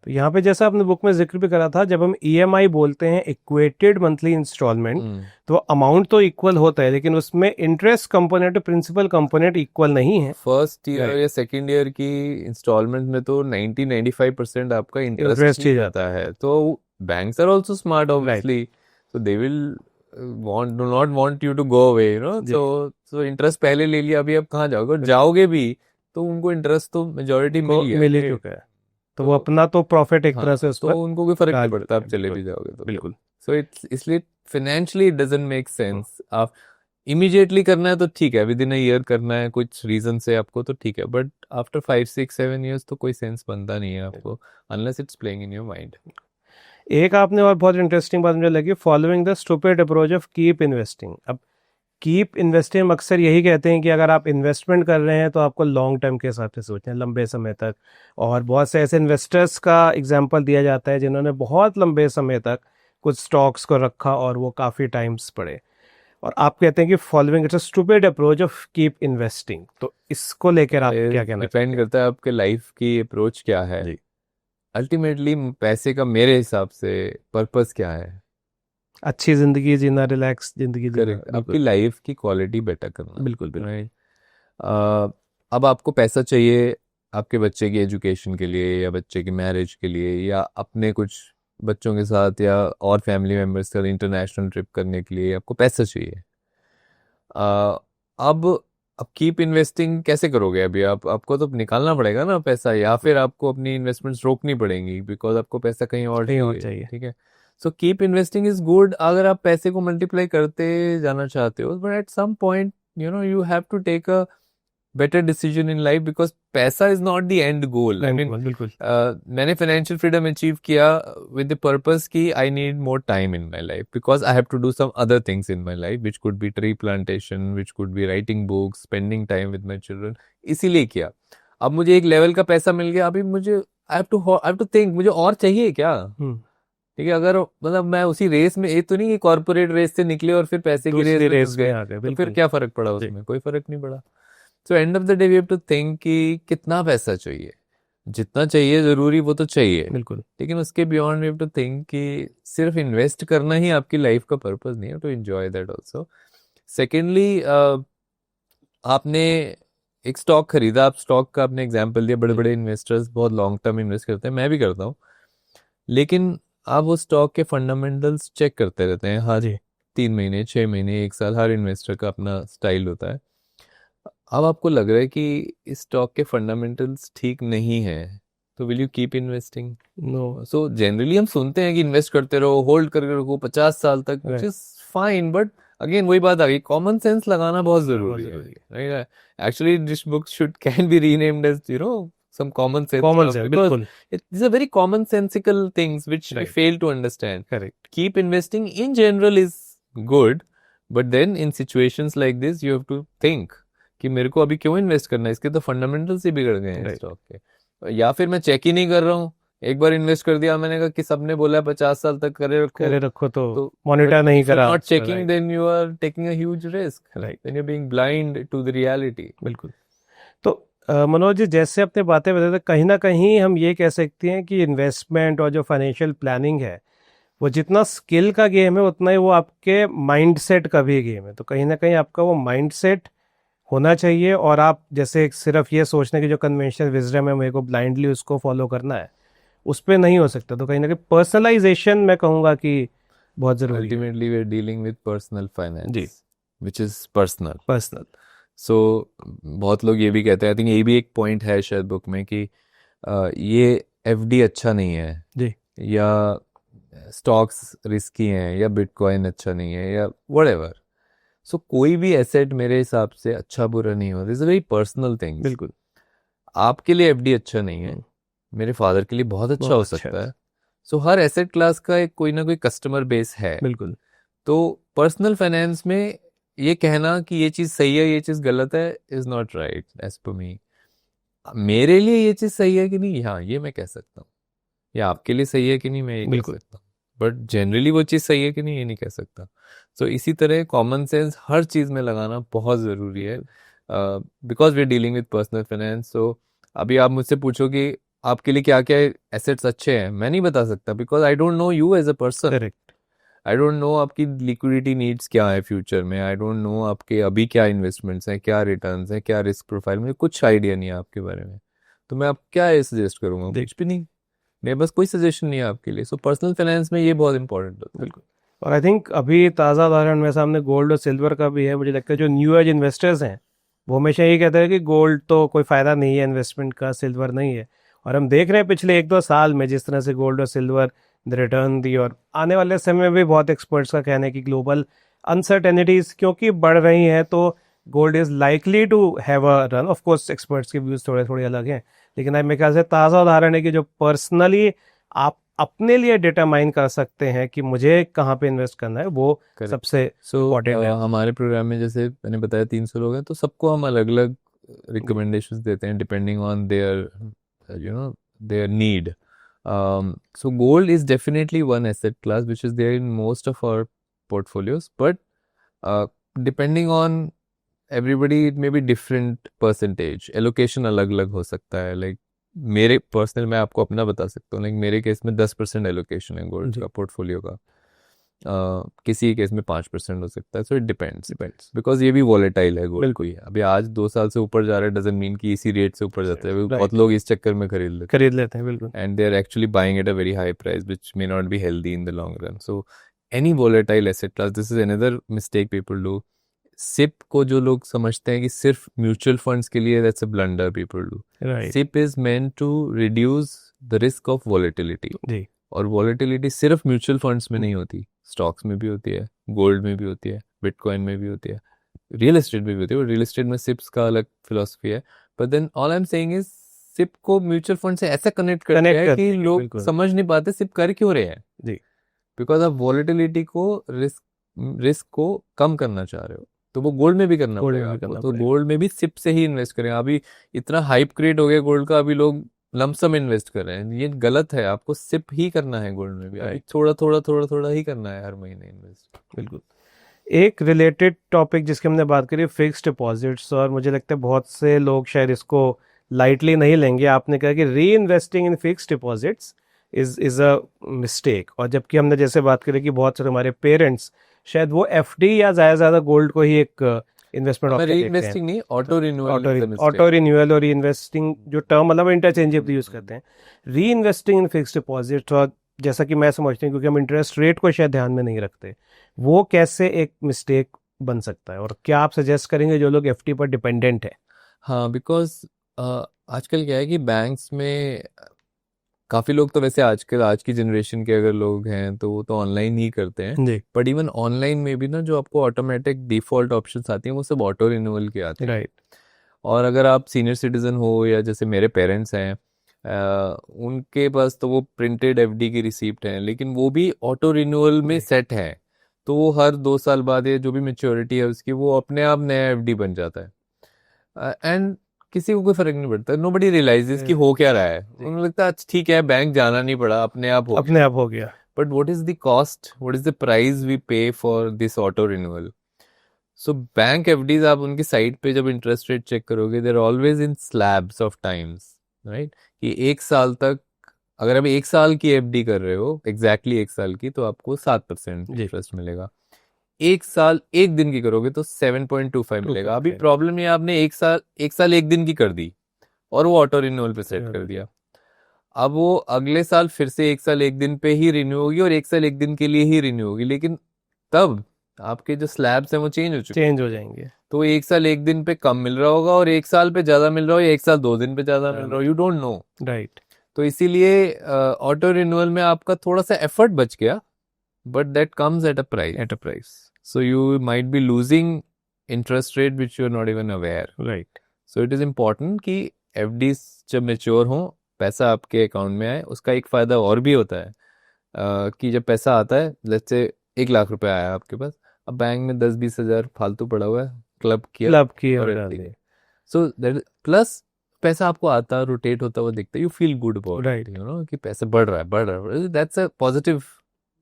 तो यहाँ पे जैसा आपने बुक में जिक्र भी करा था, जब हम ईएमआई बोलते हैं इक्वेटेड मंथली इंस्टॉलमेंट, तो अमाउंट तो इक्वल होता है, लेकिन उसमें इंटरेस्ट कंपोनेंट और प्रिंसिपल कंपोनेंट इक्वल नहीं है। First year Right. या सेकेंड ईयर की इंस्टॉलमेंट में तो 90-95% आपका इंटरेस्ट Interest ही ही जाता है। तो banks are also smart obviously, so they will do not want you to go away, you know, जी। so इंटरेस्ट पहले ले लिया, अभी अब कहाँ जाओगे, और जाओगे भी तो उनको इंटरेस्ट तो मेजोरिटी को मिल मिल ही गया, चुका है, तो वो अपना तो प्रॉफिट एक तरह से हाँ, उस तो पर उनको कोई फर्क नहीं डाल पड़ता, देते आप हैं, चले बिल्कुल, भी जाओगे तो। बिल्कुल। सो इट्स इसलिए financially it doesn't make sense. आप इमीडिएटली करना है तो ठीक है, विद इन अ ईयर करना है कुछ रीजन से आपको, तो ठीक है, बट आफ्टर 5-6-7 years तो कोई सेंस बनता नहीं है आपको, unless it's playing in your mind. एक आपने और बहुत इंटरेस्टिंग बात मुझे लगी, following the stupid approach of keep investing. अब कीप इन्वेस्टिंग हम अक्सर यही कहते हैं कि अगर आप इन्वेस्टमेंट कर रहे हैं तो आपको लॉन्ग टर्म के हिसाब से सोचना है, लंबे समय तक। और बहुत से ऐसे इन्वेस्टर्स का एग्जांपल दिया जाता है जिन्होंने बहुत लंबे समय तक कुछ स्टॉक्स को रखा और वो काफ़ी टाइम्स पड़े, और आप कहते हैं कि following it's a stupid approach of keep investing. तो इसको लेकर आप क्या कहना डिपेंड करता है आपके लाइफ की अप्रोच क्या है। जी। अल्टीमेटली पैसे का मेरे हिसाब से पर्पस क्या है? अच्छी जिंदगी जीना, रिलैक्स जिंदगी जीना, करेक्ट, आपकी लाइफ की क्वालिटी बेटर करना। बिल्कुल, बिल्कुल। राइट, अब आपको पैसा चाहिए आपके बच्चे की एजुकेशन के लिए, या बच्चे की मैरिज के लिए, या अपने कुछ बच्चों के साथ या और फैमिली मेम्बर्स के साथ इंटरनेशनल ट्रिप करने के लिए आपको पैसा चाहिए। अब कीप इन्वेस्टिंग कैसे करोगे? अभी आपको तो निकालना पड़ेगा ना पैसा, या फिर आपको अपनी इन्वेस्टमेंट्स रोकनी पड़ेंगी बिकॉज आपको पैसा कहीं और चाहिए। ठीक है, so keep investing is good अगर आप पैसे को मल्टीप्लाई करते जाना चाहते हो, but at some point you have to take a better decision in life because पैसा is not the end goal. I mean, बिल्कुल मैंने financial freedom achieve किया with the purpose कि I need more time in my life because I have to do some other things in my life which could be tree plantation, which could be writing books, spending time with my children. इसीलिए किया. अब मुझे एक level का पैसा मिल गया, अभी मुझे I have to think मुझे और चाहिए क्या? ठीक है, अगर मतलब मैं उसी रेस में, ये तो नहीं कि कॉर्पोरेट रेस से निकले और फिर पैसे की रेस में घुस गए, आ गए, तो फिर क्या फर्क पड़ा उसमें? कोई फर्क नहीं पड़ा. So end of the day we have to think कि कितना पैसा चाहिए. जितना चाहिए जरूरी वो तो चाहिए बिल्कुल, लेकिन उसके beyond we have to think कि सिर्फ इन्वेस्ट करना ही आपकी लाइफ का पर्पस नहीं है, to enjoy that also. Secondly, आपने एक स्टॉक खरीदा, आप स्टॉक का आपने एग्जांपल दिया, बड़े बड़े इन्वेस्टर्स बहुत लॉन्ग टर्म इन्वेस्ट करते हैं, मैं भी करता हूँ, लेकिन आप वो स्टॉक के फंडामेंटल्स चेक करते रहते हैं. हाँ जी, 3 महीने 6 महीने 1 साल, हर इन्वेस्टर का अपना स्टाइल होता है. अब आपको लग रहा है कि इस स्टॉक के फंडामेंटल्स ठीक नहीं है, तो will you keep investing? No. So generally हम सुनते हैं कि इन्वेस्ट करते रहो, होल्ड करके रखो 50 साल तक, which is fine, but again वही बात आ गई, कॉमन सेंस लगाना बहुत जरूरी है. Right? Actually this book should can be renamed as some common sense stuff, because these are very commonsensical things which we fail to understand. Correct. Keep investing in general is good, but then in situations like this you have to think कि मेरे को अभी क्यों invest करना है, इसके तो fundamentals ही बिगड़ गए हैं स्टॉक के. या फिर मैं चेक ही नहीं कर रहा हूँ, एक बार इन्वेस्ट कर दिया, मैंने कहा कि सबने बोला 50 साल तक करे रखो तो मॉनिटर नहीं करा, not checking, then you are taking a huge risk, right? Then you are being blind to the reality. बिल्कुल. तो मनोज जी, जैसे अपने बातें बताते थे, कहीं ना कहीं हम ये कह सकते हैं कि इन्वेस्टमेंट और जो फाइनेंशियल प्लानिंग है वो जितना स्किल का गेम है उतना ही वो आपके माइंडसेट का भी गेम है. तो कहीं ना कहीं आपका वो माइंडसेट होना चाहिए, और आप जैसे सिर्फ ये सोचने की जो कन्वेंशनल विजडम है मेरे को ब्लाइंडली उसको फॉलो करना है, उस पर नहीं हो सकता. तो कहीं ना कहीं पर्सनलाइजेशन मैं कहूँगा कि बहुत जरूरी है. Ultimately we are dealing with personal finance जी, विच इज पर्सनल. सो बहुत लोग ये भी कहते हैं, आई थिंक ये भी एक पॉइंट है शायद बुक में, कि ये एफडी अच्छा नहीं है जी, या स्टॉक्स रिस्की हैं या बिटकॉइन अच्छा नहीं है या व्हाटएवर. सो कोई भी एसेट मेरे हिसाब से अच्छा बुरा नहीं होता. It's a very personal thing. बिल्कुल. आपके लिए एफडी अच्छा नहीं है, मेरे फादर के लिए बहुत अच्छा हो सकता है. सो हर एसेट क्लास का एक कोई ना कोई कस्टमर बेस है. बिल्कुल. तो पर्सनल फाइनेंस में ये कहना कि ये चीज सही है ये चीज गलत है is not right as per मी. मेरे लिए ये चीज सही है कि नहीं, हाँ ये मैं कह सकता हूँ, या आपके लिए सही है कि नहीं मैं ये कह सकता हूँ, बट जनरली वो चीज सही है कि नहीं ये नहीं कह सकता. सो इसी तरह कॉमन सेंस हर चीज में लगाना बहुत जरूरी है, because we are dealing with personal finance. So अभी आप मुझसे पूछो कि आपके लिए क्या क्या एसेट्स अच्छे हैं, मैं नहीं बता सकता, because I don't know you as a person. Correct. I don't know आपकी लिक्विडिटी नीड्स क्या है फ्यूचर में, आई डोंट नो आपके अभी क्या इन्वेस्टमेंट्स हैं, क्या रिटर्न्स हैं, क्या रिस्क प्रोफाइल, मुझे कुछ आइडिया नहीं है आपके बारे में. तो मैं आप क्या सजेस्ट करूंगा? कुछ भी नहीं, मेरे पास कोई सजेशन नहीं है आपके लिए. सो पर्सनल फाइनेंस में ये बहुत इंपॉर्टेंट होता है. बिल्कुल. और आई थिंक अभी ताज़ा उदाहरण मेरे सामने गोल्ड और सिल्वर का भी है. मुझे लगता है जो न्यू एज इन्वेस्टर्स हैं वो हमेशा ये कहते हैं कि गोल्ड तो कोई फ़ायदा नहीं है इन्वेस्टमेंट का, सिल्वर नहीं है. और हम देख रहे हैं पिछले 1-2 साल में जिस तरह से गोल्ड और सिल्वर रिटर्न दी, और आने वाले समय में भी बहुत एक्सपर्ट्स का कहना है कि ग्लोबल अनसर्टेनिटीज़ क्योंकि बढ़ रही हैं तो gold is likely to have a run. Of course experts के व्यूज़ थोड़े थोड़े अलग हैं, लेकिन मेरे ख्याल से ताज़ा उदाहरण है कि जो पर्सनली आप अपने लिए डिटरमाइन कर सकते हैं कि मुझे कहाँ पे इन्वेस्ट करना है, वो सबसे इम्पोर्टेंट है. हमारे प्रोग्राम में जैसे मैंने बताया 300 लोग हैं, तो सबको हम अलग अलग रिकमेंडेशंस देते हैं depending on their their need. So gold is definitely one asset class which is there in most of our portfolios, but depending on everybody it may be different percentage. Allocation अलग-अलग हो सकता है. Like मेरे personal, मैं आपको अपना बता सकता हूँ, लाइक मेरे केस में 10% एलोकेशन है गोल्ड का पोर्टफोलियो का. किसी केस में 5% हो सकता है. सो इट डिपेंड्स बिकॉज ये भी वॉलेटाइल है गोल्ड. बिल्कुल. अभी आज 2 साल से ऊपर जा रहा है डजंट मीन कि इसी रेट से ऊपर जाता है. बहुत लोग इस चक्कर में खरीद लेते हैं. बिल्कुल. And they are actually buying at a very high price which may not be healthy in the long run. So any volatile asset class, this is another mistake people do. SIP को जो लोग समझते हैं कि सिर्फ mutual funds के लिए, that's a blunder people do. SIP is meant to reduce the risk of volatility. और वॉलेटिलिटी सिर्फ म्यूचुअल फंड्स में नहीं होती, स्टॉक्स में भी होती है, गोल्ड में भी होती है, बिटकॉइन में भी होती है, रियल एस्टेट में भी होती है, रियल एस्टेट में सिप्स का अलग फिलोसफी है, but then all I am saying is SIP को म्यूचुअल फंड से ऐसे कनेक्ट करते हैं कि लोग बिल्कुल। समझ नहीं पाते सिप कर क्यों रहे हैं जी। बिकॉज आप वॉलेटिलिटी को रिस्क को कम करना चाह रहे हो, तो वो गोल्ड में भी करना गोल्ड में पड़ेगा भी आपको, करना तो पड़ेगा। गोल्ड में भी सिप से ही इन्वेस्ट करें। अभी इतना हाइप क्रिएट हो गया गोल्ड का, अभी लोग लमसम इन्वेस्ट कर रहे हैं, ये गलत है, आपको सिप ही करना है गोल्ड में भी, अभी Right. थोड़ा थोड़ा थोड़ा थोड़ा ही करना है हर महीने इन्वेस्ट। बिल्कुल। एक रिलेटेड टॉपिक जिसकी हमने बात करी फिक्स्ड डिपॉजिट्स, और मुझे लगता है बहुत से लोग शायद इसको लाइटली नहीं लेंगे। आपने कहा कि री investing in fixed deposits is a mistake, और जबकि हमने जैसे बात करी कि बहुत सारे हमारे पेरेंट्स शायद वो एफडी या ज़्यादा गोल्ड को ही एक इन्वेस्टमेंट ऑप्शन देखते हैं। इन्वेस्टिंग नहीं, ऑटो रिन्यूअल। ऑटो रिन्यूअल और इन्वेस्टिंग जो टर्म मतलब इंटरचेंजेबली यूज करते हैं। री इन्वेस्टिंग इन फिक्स्ड डिपॉजिट, और जैसा कि मैं समझती हूँ क्योंकि हम इंटरेस्ट रेट को शायद ध्यान में नहीं रखते, वो कैसे एक मिस्टेक बन सकता है, और क्या आप सजेस्ट करेंगे जो लोग एफडी पर डिपेंडेंट है? हाँ, बिकॉज आजकल क्या है कि बैंक्स में काफी लोग तो वैसे आजकल आज की जनरेशन के अगर लोग हैं तो वो तो ऑनलाइन ही करते हैं, जी। बट इवन ऑनलाइन में भी ना जो आपको ऑटोमेटिक डिफॉल्ट ऑप्शंस आती हैं वो सब ऑटो रिन्यूअल के आते हैं। राइट। और अगर आप सीनियर सिटीजन हो या जैसे मेरे पेरेंट्स हैं, उनके पास तो वो प्रिंटेड एफडी की रिसीप्ट है, लेकिन वो भी ऑटो रिन्यूअल में सेट है, तो वो हर 2 साल बाद या जो भी मेच्योरिटी है उसकी वो अपने आप नया एफडी बन जाता है, एंड किसी को कोई फर्क नहीं पड़ता, नोबडी रियलाइजेस कि हो क्या रहा है, उन्हें लगता है अच्छा ठीक है बैंक जाना नहीं पड़ा, अपने आप हो गया। But what is the cost, what is the price we pay for this auto renewal? So bank FDs आप उनकी साइट पे जब इंटरेस्ट रेट चेक करोगे, there always in slabs of times, right, कि 1 साल तक अगर आप 1 साल की एफडी कर रहे हो, एग्जैक्टली 1 साल की, तो आपको 7% इंटरेस्ट मिलेगा। 1 साल 1 दिन की करोगे तो 7.25 मिलेगा। अभी प्रॉब्लम ये आपने 1 साल 1 दिन की कर दी और वो ऑटो रिन्यूअल पे सेट कर दिया, अब वो अगले साल फिर से 1 साल 1 दिन पे ही रिन्यू होगी और 1 साल 1 दिन के लिए ही रिन्यू होगी, लेकिन तब आपके जो स्लैब्स हैं वो चेंज हो जाएंगे, तो 1 साल 1 दिन पे कम मिल रहा होगा और 1 साल पे ज्यादा मिल रहा हो या 1 साल 2 दिन पे ज्यादा मिल रहा हो, यू डोंट नो। राइट। तो इसीलिए ऑटो रिन्यूअल में आपका थोड़ा सा एफर्ट बच गया, but that comes at a price, so you might be losing interest rate which you are not even aware. Right. So it is important कि FDs जब मेच्योर हो, पैसा आपके अकाउंट में आए। उसका एक फायदा और भी होता है कि जब पैसा आता है, लेट्स से 1 लाख रुपए आया आपके पास, अब बैंक में 10-20 हजार फालतू पड़ा हुआ है, क्लब की और एफडी, सो दैट प्लस पैसा आपको आता रोटेट होता हुआ दिखता है, you feel good about it, you know कि पैसा बढ़ रहा है, that's a positive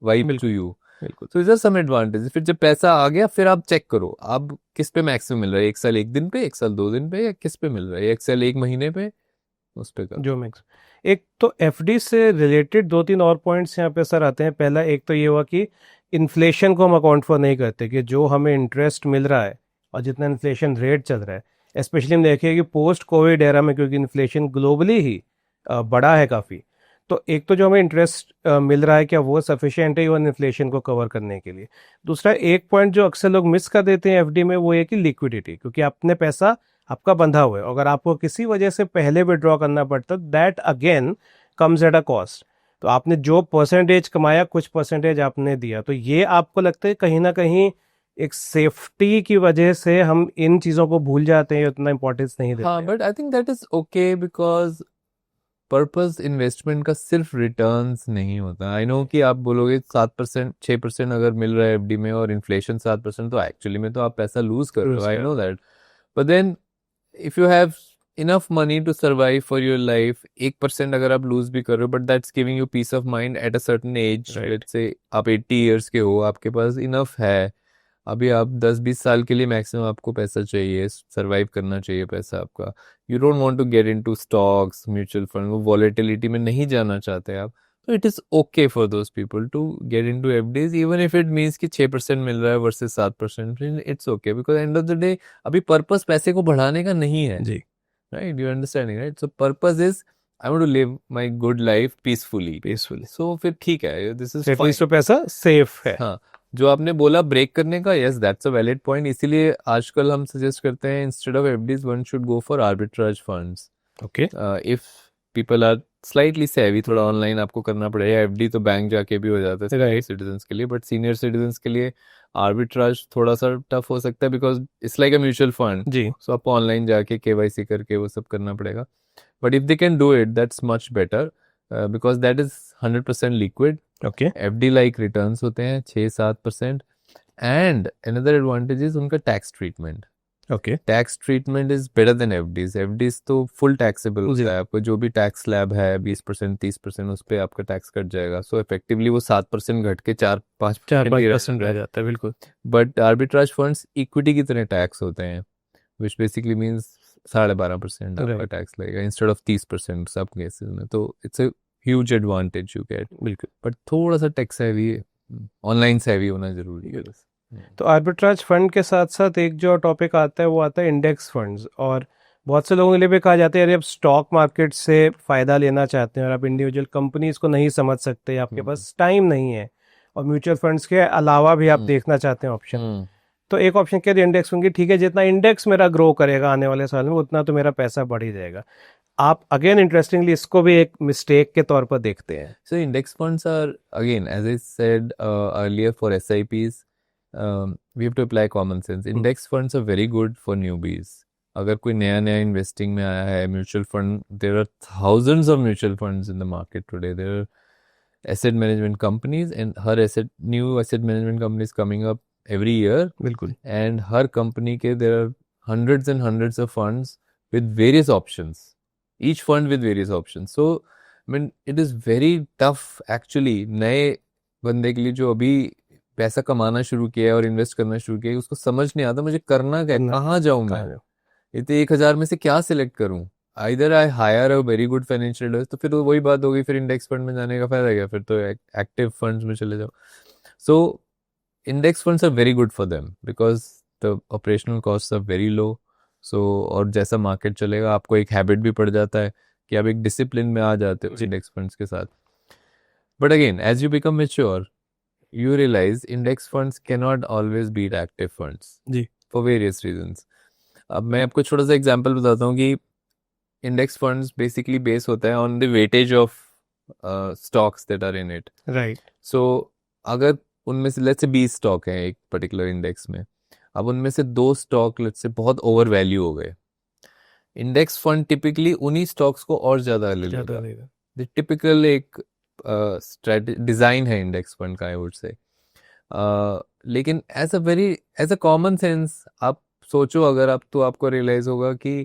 vibe to you. बिल्कुल। So is there some advantage. फिर जब पैसा आ गया फिर आप चेक करो अब किस पे मैक्सिमम मिल रहा है, 1 साल 1 दिन पे, 1 साल 2 दिन पे, या किस पे मिल रहा है, 1 साल 1 महीने पे, उस पे करो जो मैक्स। एक तो एफडी से रिलेटेड 2-3 और पॉइंट्स यहाँ पे सर आते हैं। पहला एक तो ये हुआ कि इन्फ्लेशन को हम अकाउंट फॉर नहीं करते, कि जो हमें इंटरेस्ट मिल रहा है और जितना इन्फ्लेशन रेट चल रहा है, स्पेशली हम देखें कि पोस्ट कोविड एरा में, क्योंकि इन्फ्लेशन ग्लोबली ही बड़ा है काफ़ी, तो एक तो जो हमें इंटरेस्ट मिल रहा है क्या वो सफिशिएंट है वन इन्फ्लेशन को कवर करने के लिए। दूसरा एक पॉइंट जो अक्सर लोग मिस कर देते हैं एफडी में, वो है कि लिक्विडिटी, क्योंकि आपने पैसा आपका बंधा हुआ है, अगर आपको किसी वजह से पहले विड्रॉ करना पड़ता, that again comes at a cost. तो आपने जो परसेंटेज कमाया, कुछ परसेंटेज आपने दिया, तो ये आपको लगता है कहीं ना कहीं एक सेफ्टी की वजह से हम इन चीज़ों को भूल जाते हैं, उतना इंपॉर्टेंस नहीं देते। हाँ, but I think that is okay, because purpose investment का सिर्फ रिटर्न्स नहीं होता। आई नो कि आप बोलोगे 7% 6% अगर मिल रहा है एफडी में और इन्फ्लेशन 7%, तो एक्चुअली में तो आप पैसा लूज कर रहे हो, I know that, but then if you have enough money to survive for your life, 1% अगर आप लूज भी कर रहे हो, but that's giving you peace of mind at a certain age, let's say आप 80 ईयर्स के हो, आपके पास इनफ है, अभी आप 10-20 साल के लिए मैक्सिमम आपको पैसा चाहिए, सरवाइव करना चाहिए पैसा आपका, you don't want to get into stocks, mutual fund, वो वॉलेटिलिटी में नहीं जाना चाहते आप, तो it is okay for those people to get into FDs, even if it means कि 6% मिल रहा है versus 7%, it's okay, because end of the day अभी पर्पस पैसे को बढ़ाने का नहीं है जी। Right, you understanding right, so purpose is I want to live my good life peacefully, सो फिर ठीक है, दिस इज फाइन, तो पैसा सेफ है। हाँ, जो आपने बोला ब्रेक करने का, yes that's a valid point, इसीलिए आजकल हम सजेस्ट करते हैं instead of FDs one should go for arbitrage funds. Okay. If people are slightly savvy, थोड़ा ऑनलाइन आपको करना पड़ेगा। एफडी तो बैंक जाके भी हो जाता है Right. सिटीजन्स के लिए, बट सीनियर सिटीजन्स के लिए आर्बिट्राज थोड़ा सा टफ हो सकता है, because it's like a mutual fund. जी सो आपको ऑनलाइन जाके केवाईसी करके वो सब करना पड़ेगा। But if they can do it, that's much better, because that is 100% liquid. Okay FD like returns होते हैं 6-7%। एंड अनदर एडवांटेज इज उनका tax treatment. Okay tax treatment is better than FDs. FDs तो full taxable जी। होता है, आपको जो भी टैक्स स्लैब है 20% 30% उस पर आपका टैक्स कट जाएगा। सो इफेक्टिवली वो 7% घट के 4-5% रह जाता है बिल्कुल। बट आर्बिट्राज फंड्स इक्विटी की तरह टैक्स होते हैं, विच बेसिकली मीन्स 12.5% आपका Right. टैक्स लगेगा इंस्टेड ऑफ 30% सब केसेस में। तो it's a huge advantage you get. बिल्कुल। बट थोड़ा सा टैक्स हैवी, ऑनलाइन सेवी होना जरूरी है बस। तो आर्बिट्राज फंड के साथ साथ एक जो टॉपिक आता है वो आता है इंडेक्स फंड्स, और बहुत से लोगों के लिए भी कहा जाता है, अरे आप स्टॉक मार्केट से फ़ायदा लेना चाहते हैं और आप इंडिविजुअल कंपनीज को नहीं समझ सकते, आपके पास टाइम नहीं है, और म्यूचुअल फंड्स के अलावा भी आप देखना चाहते हैं ऑप्शन, तो एक ऑप्शन क्या है इंडेक्स फंड की, ठीक है जितना इंडेक्स मेरा ग्रो करेगा आने वाले साल में उतना तो मेरा पैसा बढ़ ही जाएगा। आप अगेन इंटरेस्टिंगली इसको भी एक मिस्टेक के तौर पर देखते हैं। So index funds are, again, as I said earlier, for SIPs, we have to apply common sense. Index funds are very good for newbies. अगर कोई नया नया इन्वेस्टिंग में आया है, mutual fund, there are thousands of mutual funds in the market today. There are asset management companies, and her new asset management companies coming up every year. बिल्कुल And her company के there are hundreds and hundreds of funds with various options. Each fund with various options. So I mean, it is very tough actually नए बंदे के लिए जो अभी पैसा कमाना शुरू किया है और इन्वेस्ट करना शुरू किया है, उसको समझ नहीं आता मुझे करना क्या है, कहाँ जाऊँ मैं, इतने 1,000 में से क्या सिलेक्ट करूँ। Either I hire a very good financial advisor, तो फिर तो वही बात होगी, फिर इंडेक्स फंड में जाने का फायदा क्या, फिर तो एक्टिव फंड्स में चले जाओ। So index funds are very good for them because the operational cost are very low. So और जैसा मार्केट चलेगा आपको एक हैबिट भी पड़ जाता है कि आप एक डिसिप्लिन में आ जाते हो इंडेक्स फंड्स के साथ। But again as you become mature you realize index funds cannot always beat active funds जी for various reasons. अब मैं आपको छोटा सा एग्जांपल बताता हूँ कि इंडेक्स फंड्स बेसिकली बेस होता है on the weightage of stocks that are in it. Right so अगर उनमें से लेट्स से 20 स्टॉक हैं एक पर्टिकुलर इंडेक्स में, अब उनमें से 2 स्टॉक लेट्स से बहुत ओवर वैल्यू हो गए, इंडेक्स फंड टिपिकली उन्हीं स्टॉक्स को और ज्यादा ले लेगा। टिपिकल एक डिजाइन है इंडेक्स फंड का, आई वुड से। लेकिन एज अ कॉमन सेंस आप सोचो, अगर आप तो आपको रियलाइज होगा कि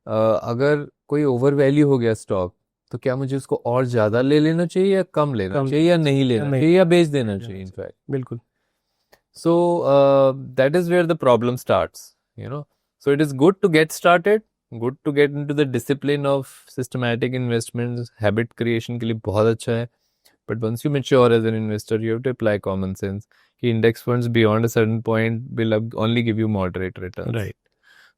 अगर कोई ओवर वैल्यू हो गया स्टॉक, तो क्या मुझे उसको और ज्यादा ले लेना चाहिए या कम लेना चाहिए या नहीं लेना चाहिए या बेच देना चाहिए इनफैक्ट। बिल्कुल। So that is where the problem starts, you know. So it is good to get started, good to get into the discipline of systematic investments, habit creation के लिए बहुत अच्छा है. But once you mature as an investor, you have to apply common sense. कि index funds beyond a certain point will only give you moderate returns. Right.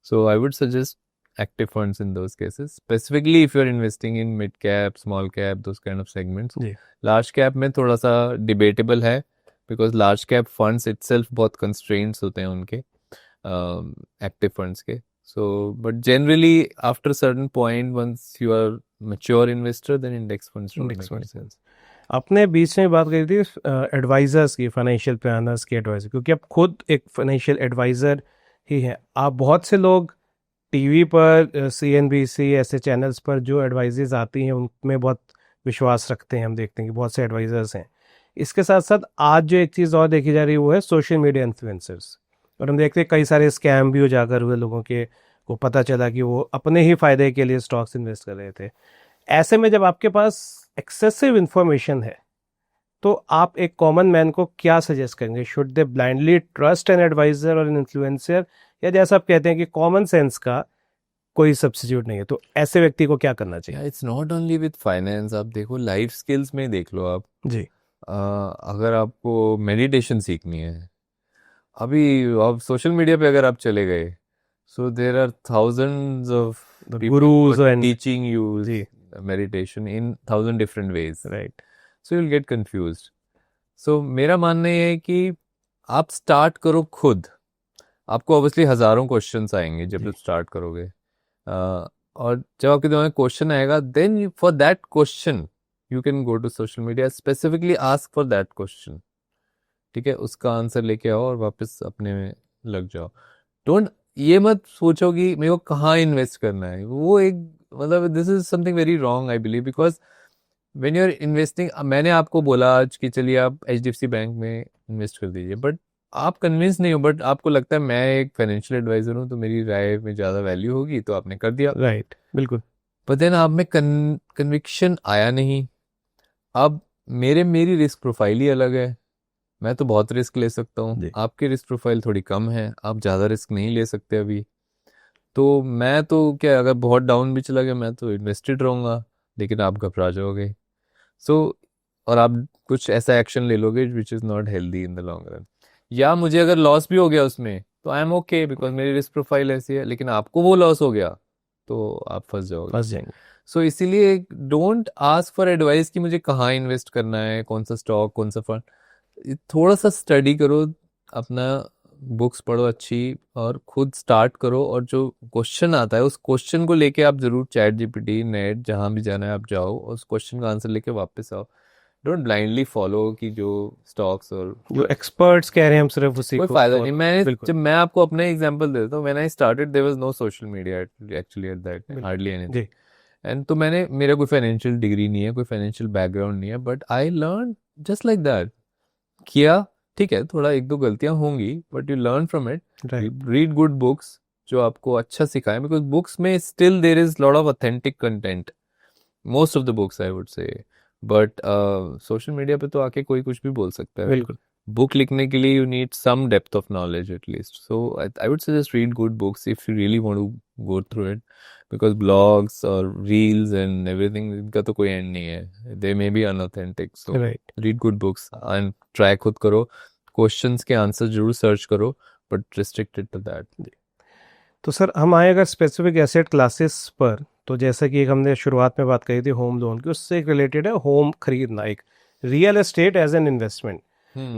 So I would suggest active funds in those cases, specifically if you're investing in mid cap, small cap, those kind of segments. Large cap में थोड़ा सा debatable है, because large cap funds itself बहुत constraints होते हैं उनके active funds के. So, but generally after a certain point, once you are mature investor, then index funds don't make any sense. आपने बीच में बात करी थी एडवाइजर्स की, फाइनेंशियल प्लानर्स की एडवाइजर, क्योंकि आप खुद एक फाइनेंशियल एडवाइजर ही हैं। आप बहुत से लोग टीवी पर, CNBC ऐसे चैनल्स पर जो एडवाइजेज आती हैं उनमें बहुत विश्वास रखते हैं। हम देखते हैं कि बहुत से एडवाइजर्स हैं। इसके साथ साथ आज जो एक चीज़ और देखी जा रही है वो है सोशल मीडिया इन्फ्लुएंसर्स, और हम देखते हैं कई सारे स्कैम भी उजागर हुए, लोगों के को पता चला कि वो अपने ही फ़ायदे के लिए स्टॉक्स इन्वेस्ट कर रहे थे। ऐसे में जब आपके पास एक्सेसिव इंफॉर्मेशन है तो आप एक कॉमन मैन को क्या सजेस्ट करेंगे? Should they blindly trust an advisor और एन इन्फ्लुएंसर, या जैसा आप कहते हैं कि कॉमन सेंस का कोई सब्स्टिट्यूट नहीं है, तो ऐसे व्यक्ति को क्या करना चाहिए? It's not only with finance, आप देखो लाइफ स्किल्स में देख लो आप जी। अगर आपको मेडिटेशन सीखनी है, अभी आप सोशल मीडिया पे अगर आप चले गए, so there are thousands of gurus and teaching you meditation in 1,000 different ways, right? So you'll get confused. So मेरा मानना ये है कि आप स्टार्ट करो खुद। आपको ऑब्वियसली हजारों क्वेश्चंस आएंगे जब आप स्टार्ट करोगे, और जब आपके दिमाग में क्वेश्चन आएगा, then for that question you can go to social media, specifically ask for that question, ठीक है, उसका आंसर लेके आओ और वापस अपने में लग जाओ। डोंट, ये मत सोचो कि मेरे को कहाँ इन्वेस्ट करना है, वो एक मतलब this is something very wrong I believe, because when you are investing, मैंने आपको बोला आज कि चलिए आप HDFC बैंक में इन्वेस्ट कर दीजिए, बट आप कन्विंस नहीं हो, बट आपको लगता है मैं एक फाइनेंशियल एडवाइजर हूँ तो मेरी राय में ज़्यादा वैल्यू होगी, तो आपने कर दिया। राइट, बिल्कुल। बट देन आप में कन्विक्शन आया नहीं। अब मेरी रिस्क प्रोफाइल ही अलग है, मैं तो बहुत रिस्क ले सकता हूँ, जी। आपकी रिस्क प्रोफाइल थोड़ी कम है, आप ज़्यादा रिस्क नहीं ले सकते अभी। तो मैं तो क्या, अगर बहुत डाउन भी चला गया मैं तो इन्वेस्टेड रहूँगा, लेकिन आप घबरा जाओगे। सो और आप कुछ ऐसा एक्शन ले लोगे which is not healthy in the long run. या मुझे अगर लॉस भी हो गया उसमें तो आई एम ओके, बिकॉज मेरी रिस्क प्रोफाइल ऐसी है, लेकिन आपको वो लॉस हो गया तो आप फंस जाओगे। फंस जाएंगे। सो इसीलिए डोंट आस्क फॉर एडवाइस कि मुझे कहाँ इन्वेस्ट करना है, कौन सा स्टॉक, कौन सा फंड। थोड़ा सा स्टडी करो, अपना बुक्स पढ़ो अच्छी, और खुद स्टार्ट करो, और जो क्वेश्चन आता है उस क्वेश्चन को लेके आप जरूर ChatGPT, नेट, जहाँ भी जाना है आप जाओ, और उस क्वेश्चन का आंसर लेके वापस आओ। डोंट ब्लाइंडली फॉलो कि जो स्टॉक्स और जो एक्सपर्ट्स कह रहे हैं हम सिर्फ उसी कोई को फायदा follow नहीं। करें। जब बिल्कुल। मैं आपको अपना एग्जांपल देता हूँ, when I started there was no social media actually at that time, hardly anything. जी। एंड तो मेरा कोई फाइनेंशियल डिग्री नहीं है, कोई फाइनेंशियल बैकग्राउंड नहीं है, but I learn just like that, किया, ठीक है, थोड़ा एक दो गलतियां होंगी, but you learn from it. Right. Read good books जो आपको अच्छा सिखाए, बिकॉज बुक्स में still there is lot of authentic content, most of the books I would say. But social media पे तो आके कोई कुछ भी बोल सकता है। बिल्कुल। बुक लिखने के लिए you need some depth of knowledge at least, so I would suggest read good books if you really want to go through it, because blogs और रील्स एंड एवरीथिंग, इनका तो कोई एंड नहीं है, they may be unauthentic. So right. Read good books and try खुद करो, questions के answer जरूर सर्च करो, बट रिस्ट्रिक्टेड टू दैट। तो सर हम आए अगर स्पेसिफिक एसेट क्लासेस पर, तो जैसा कि एक हमने शुरुआत में बात करी थी होम लोन की, उससे एक रिलेटेड है होम खरीदना, एक real estate as an investment.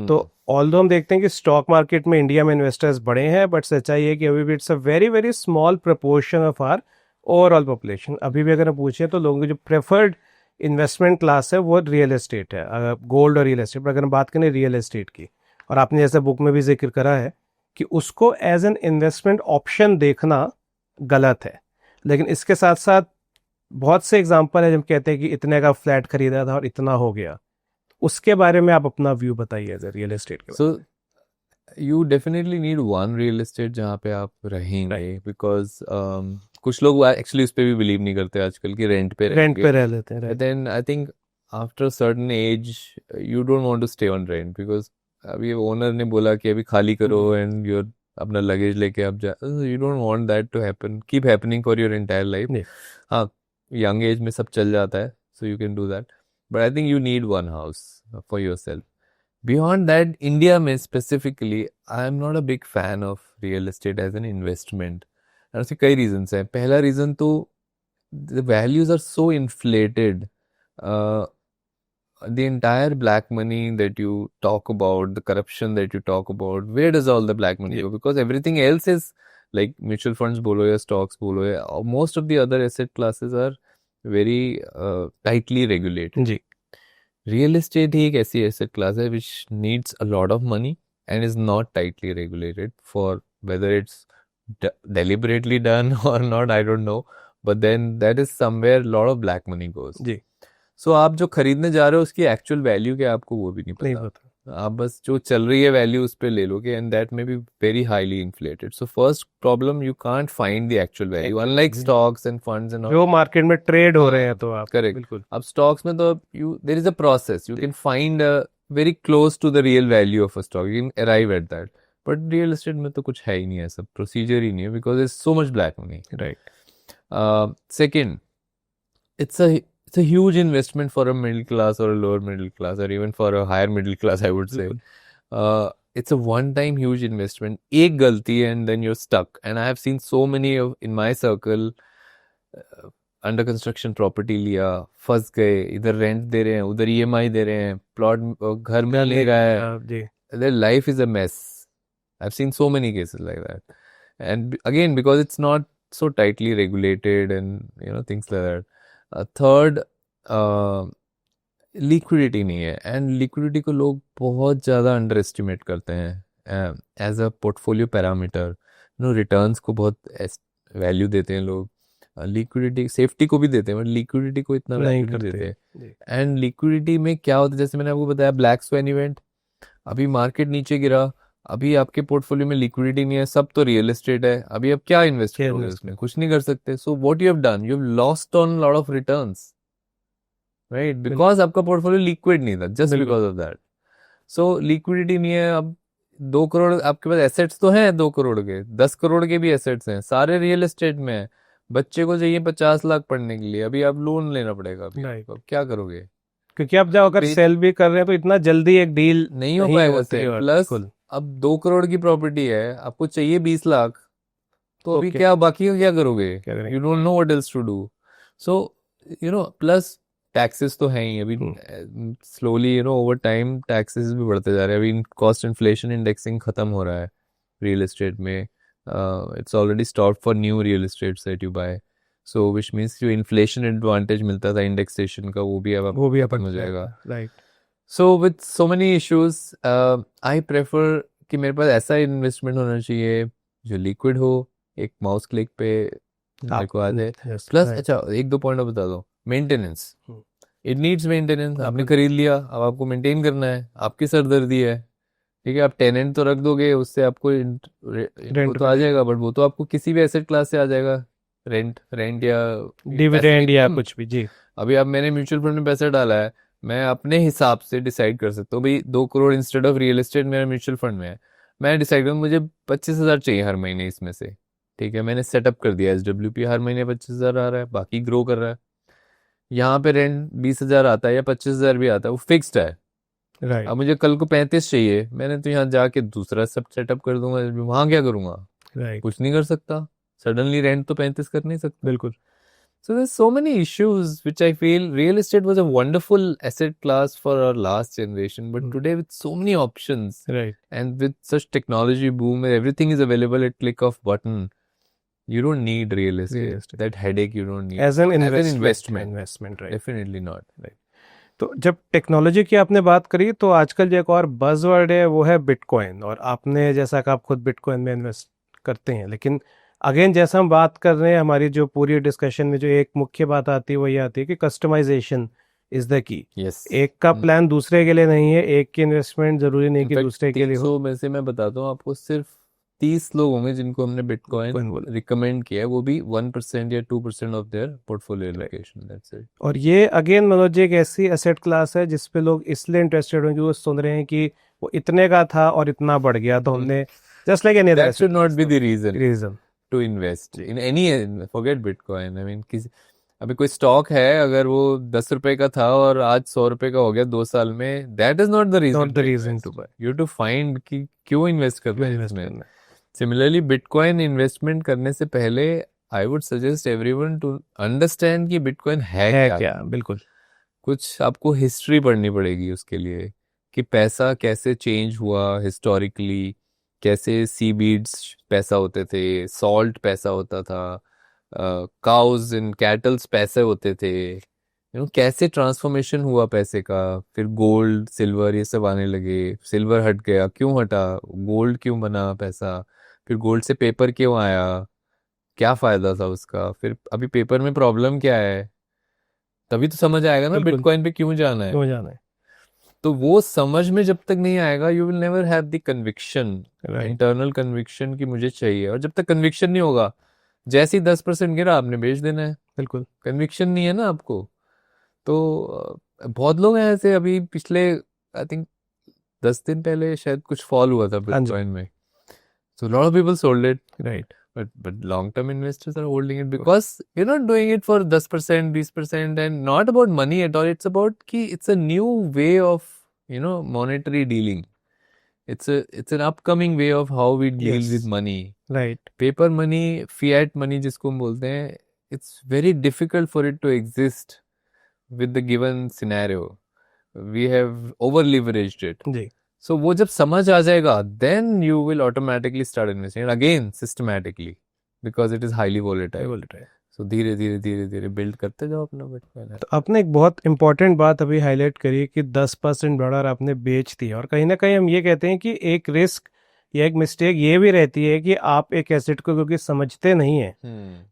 तो ऑल्दो हम देखते हैं कि स्टॉक मार्केट में इंडिया में इन्वेस्टर्स बड़े हैं, बट सच्चाई है कि अभी भी it's a very very small proportion of our overall population. अभी भी अगर हम पूछें तो लोगों की जो प्रेफर्ड इन्वेस्टमेंट क्लास है वो रियल एस्टेट है, गोल्ड और रियल एस्टेट। पर अगर हम बात करें रियल एस्टेट की, और आपने जैसे बुक में भी जिक्र करा है कि उसको एज एन इन्वेस्टमेंट ऑप्शन देखना गलत है, लेकिन इसके साथ साथ बहुत से एग्जांपल है जब कहते हैं कि इतने का फ्लैट खरीदा था और इतना हो गया। उसके बारे में आप अपना व्यू बताइए एज ए रियल एस्टेट के बारे में। So you definitely need one real estate जहाँ पे आप रहेंगे, बिकॉज कुछ लोग एक्चुअली उस पर भी बिलीव नहीं करते आजकल कि रेंट पे रह लेते हैं। Then I think after certain age you don't want to stay on rent, because अभी ओनर ने बोला कि अभी खाली करो एंड योर अपना लगेज लेके आप जा, you don't want that to happen, keep happening for your entire life. हाँ, यंग एज में सब चल जाता है, so you can do that, but I think you need one house for yourself. Beyond that, India में specifically, I am not a big fan of real estate as an investment. और उसके कई reasons हैं। पहला reason तो the values are so inflated. Uh, the entire black money that you talk about, the corruption that you talk about, where does all the black money go? Because everything else is like mutual funds बोलो या stocks बोलो या most of the other asset classes are very tightly regulated. जी। Real estate ही एक ऐसी asset class है which needs a lot of money and is not tightly regulated for whether it's deliberately done or not, I don't know, but then that is somewhere lot of black money goes. जी। सो आप जो खरीदने जा रहे हो उसकी actual value क्या आपको वो भी नहीं पता। आप बस जो चल रही है वैल्यू उस पे ले लोगे, and that may be very highly inflated. So first problem, you can't find the actual value, unlike stocks end funds and जो मार्केट में ट्रेड हो रहे हैं तो आप करेक्ट। बिल्कुल। अब स्टॉक्स में तो you there is a process, you can find very close to the real value of a stock, you can arrive at that, but real estate में तो कुछ है ही नहीं, ऐसा प्रोसीजर ही नहीं है, because it's so much black money. Right. Second, it's a huge investment for a middle class or a lower middle class or even for a higher middle class, I would say. It's a one-time huge investment. एक गलती and then you're stuck. And I have seen so many in my circle under construction property लिया, फंस गए, इधर rent दे रहे हैं, उधर EMI दे रहे हैं, प्लॉट घर में ले रहा है, their life is a mess. I've seen so many cases like that. And again, because it's not so tightly regulated and things like that. Third, liquidity नहीं है, एंड लिक्विडिटी को लोग बहुत ज़्यादा अंडर एस्टिमेट करते हैं as a portfolio parameter. Returns को बहुत वैल्यू देते हैं लोग, लिक्विडिटी सेफ्टी को भी देते हैं बट लिक्विडिटी को इतना नहीं वैल्यू नहीं करते। देते। एंड लिक्विडिटी में क्या होता है, जैसे मैंने आपको बताया ब्लैक स्वैन इवेंट, अभी मार्केट नीचे गिरा, अभी आपके पोर्टफोलियो में लिक्विडिटी नहीं है, सब तो रियल एस्टेट है, अभी आप क्या इन्वेस्ट क्या करोगे invest उसमें, कुछ नहीं कर सकते। So what you have done, you have lost on lot of returns, right, because आपका पोर्टफोलियो लिक्विड नहीं था, जस्ट बिल्कुल। Because of that. So liquidity नहीं है। अब 2 करोड़ आपके पास एसेट्स तो हैं, 2 करोड़ के, 10 करोड़ के भी एसेट्स हैं, सारे रियल एस्टेट में है, बच्चे को चाहिए 50 लाख पढ़ने के लिए, अभी आप लोन लेना पड़ेगा, अभी Right. अब क्या करोगे, क्योंकि आप जब अगर पे- सेल भी कर रहे हैं तो इतना जल्दी एक डील नहीं हो पाएगा होती से। है। प्लस बिल्कुल। अब 2 करोड़ की प्रॉपर्टी है, आपको चाहिए 20 लाख, तो अभी Okay. क्या बाकी का क्या करोगे, क्या करेंगे? You don't know what else to do. So plus taxes तो हैं ही अभी, स्लोली ओवर टाइम टैक्सेस भी बढ़ते जा रहे हैं। अभी कॉस्ट इन्फ्लेशन इंडेक्सिंग खत्म हो रहा है रियल एस्टेट में, it's already stop for new real estates that you buy, so which means जो इन्फ्लेशन एडवांटेज मिलता था इंडेक्सेशन का, वो भी अब वो भी खत्म हो जाएगा। Right. So with so many issues, I prefer कि मेरे पास ऐसा इन्वेस्टमेंट होना चाहिए जो लिक्विड हो, एक माउस क्लिक पे मेरे को आ जाए। प्लस अच्छा एक दो पॉइंट बता दो, मेंटेनेंस, इट नीड्स मेंटेनेंस। आपने खरीद लिया, अब आपको मेंटेन करना है, आपकी सरदर्दी है, ठीक है। आप टेनेंट तो रख दोगे, उससे आपको वो तो आ जाएगा, बट वो तो आपको किसी भी एसेट क्लास से आ जाएगा, रेंट या डिविडेंड या कुछ भी। जी। अभी अब मैंने म्यूचुअल फंड में पैसा डाला है, मैं अपने हिसाब से डिसाइड कर सकता हूँ भाई 2 crore instead of real estate मेरा म्यूचुअल फंड में है, मैं डिसाइड करूँ मुझे 25,000 चाहिए हर महीने इसमें से, ठीक है। मैंने सेटअप कर दिया SWP, हर महीने 25,000 आ रहा है, बाकी ग्रो कर रहा है। यहाँ पे रेंट 20,000 आता है या 25,000 भी आता है, वो फिक्स्ड है। राइट। अब मुझे कल को 35 चाहिए, मैंने तो यहाँ जाके दूसरा सब सेटअप कर दूंगा, वहां क्या करूंगा, राइट। कुछ नहीं कर सकता, सडनली रेंट तो 35 कर नहीं सकता। बिल्कुल। So there's so many issues which I feel real estate was a wonderful asset class for our last generation, but today with so many options right. and with such technology boom where everything is available at click of button, you don't need real estate. That headache you don't need. As an investment. Investment. Right. Definitely not. तो जब technology की आपने बात करी तो आजकल जो एक और बज़वर्ड है वो है बिटकॉइन, और आपने जैसा कि आप खुद बिटकॉइन में इन्वेस्ट करते हैं, लेकिन अगेन जैसा हम बात कर रहे हैं, हमारी जो पूरी डिस्कशन में जो एक मुख्य बात आती है वो ये आती है कि customization is the key. Yes. एक का प्लान दूसरे के लिए नहीं है, एक की इन्वेस्टमेंट जरूरी नहीं कि दूसरे के लिए हो। 300 में से मैं बताता हूँ आपको, सिर्फ 30 लोग होंगे जिनको हमने बिटकॉइन रिकमेंड किया है, वो भी 1% या 2% of their portfolio allocation, that's it. और ये अगेन मनोज जी एक ऐसी एसेट क्लास है जिसपे लोग इसलिए इंटरेस्टेड होंगे, वो सुन रहे हैं कि वो इतने का था और इतना बढ़ गया, तो हमने just like any that should not be the reason to invest in any, forget bitcoin. I mean किसी अभी कोई स्टॉक है, अगर वो 10 रुपए का था और आज 100 रुपए का हो गया 2 साल में, that is not the reason to buy. You to find कि क्यों इन्वेस्ट करना है इसमें। सिमिलरली बिटकॉइन इन्वेस्टमेंट करने से पहले I would suggest everyone to understand कि बिटकॉइन है क्या। बिल्कुल। कुछ आपको हिस्ट्री पढ़नी पड़ेगी उसके लिए, कि पैसा कैसे चेंज हुआ हिस्टोरिकली, कैसे सी बीड्स पैसा होते थे, सॉल्ट पैसा होता था, काउज इन कैटल्स पैसे होते थे, कैसे ट्रांसफॉर्मेशन हुआ पैसे का, फिर गोल्ड सिल्वर ये सब आने लगे, सिल्वर हट गया, क्यों हटा, गोल्ड क्यों बना पैसा, फिर गोल्ड से पेपर क्यों आया, क्या फायदा था उसका, फिर अभी पेपर में प्रॉब्लम क्या है, तभी तो समझ आएगा ना बिटकॉइन पे क्यों जाना है। तो वो समझ में जब तक नहीं आएगा, you will never have the conviction, internal conviction की मुझे चाहिए। और जब तक कन्विक्शन नहीं होगा, जैसे ही 10% गिरा आपने बेच देना है। बिल्कुल, कन्विक्शन नहीं है ना आपको। तो बहुत लोग हैं ऐसे, अभी पिछले आई थिंक 10 दिन पहले शायद कुछ फॉल हुआ था बिटकॉइन में, so a lot of people sold it, right, but long term investors are holding it because you're not doing it for 10%, 20% and not about money at all. It's about कि it's a new way of monetary dealing. It's an upcoming way of how we deal with money. Right. Paper money, fiat money जिसको हम बोलते हैं, it's very difficult for it to exist with the given scenario. We have over leveraged it. Ji. So वो जब समझ आ जाएगा, then you will automatically start investing, and again systematically, because it is highly volatile. बोल रहे हैं। So धीरे धीरे धीरे धीरे build करते जाओ अपना portfolio. तो आपने एक बहुत इंपॉर्टेंट बात अभी हाईलाइट करी कि 10% डॉलर आपने बेच दिया, और कहीं ना कहीं हम ये कहते हैं कि एक रिस्क या एक मिस्टेक ये भी रहती है कि आप एक एसेट को क्योंकि समझते नहीं है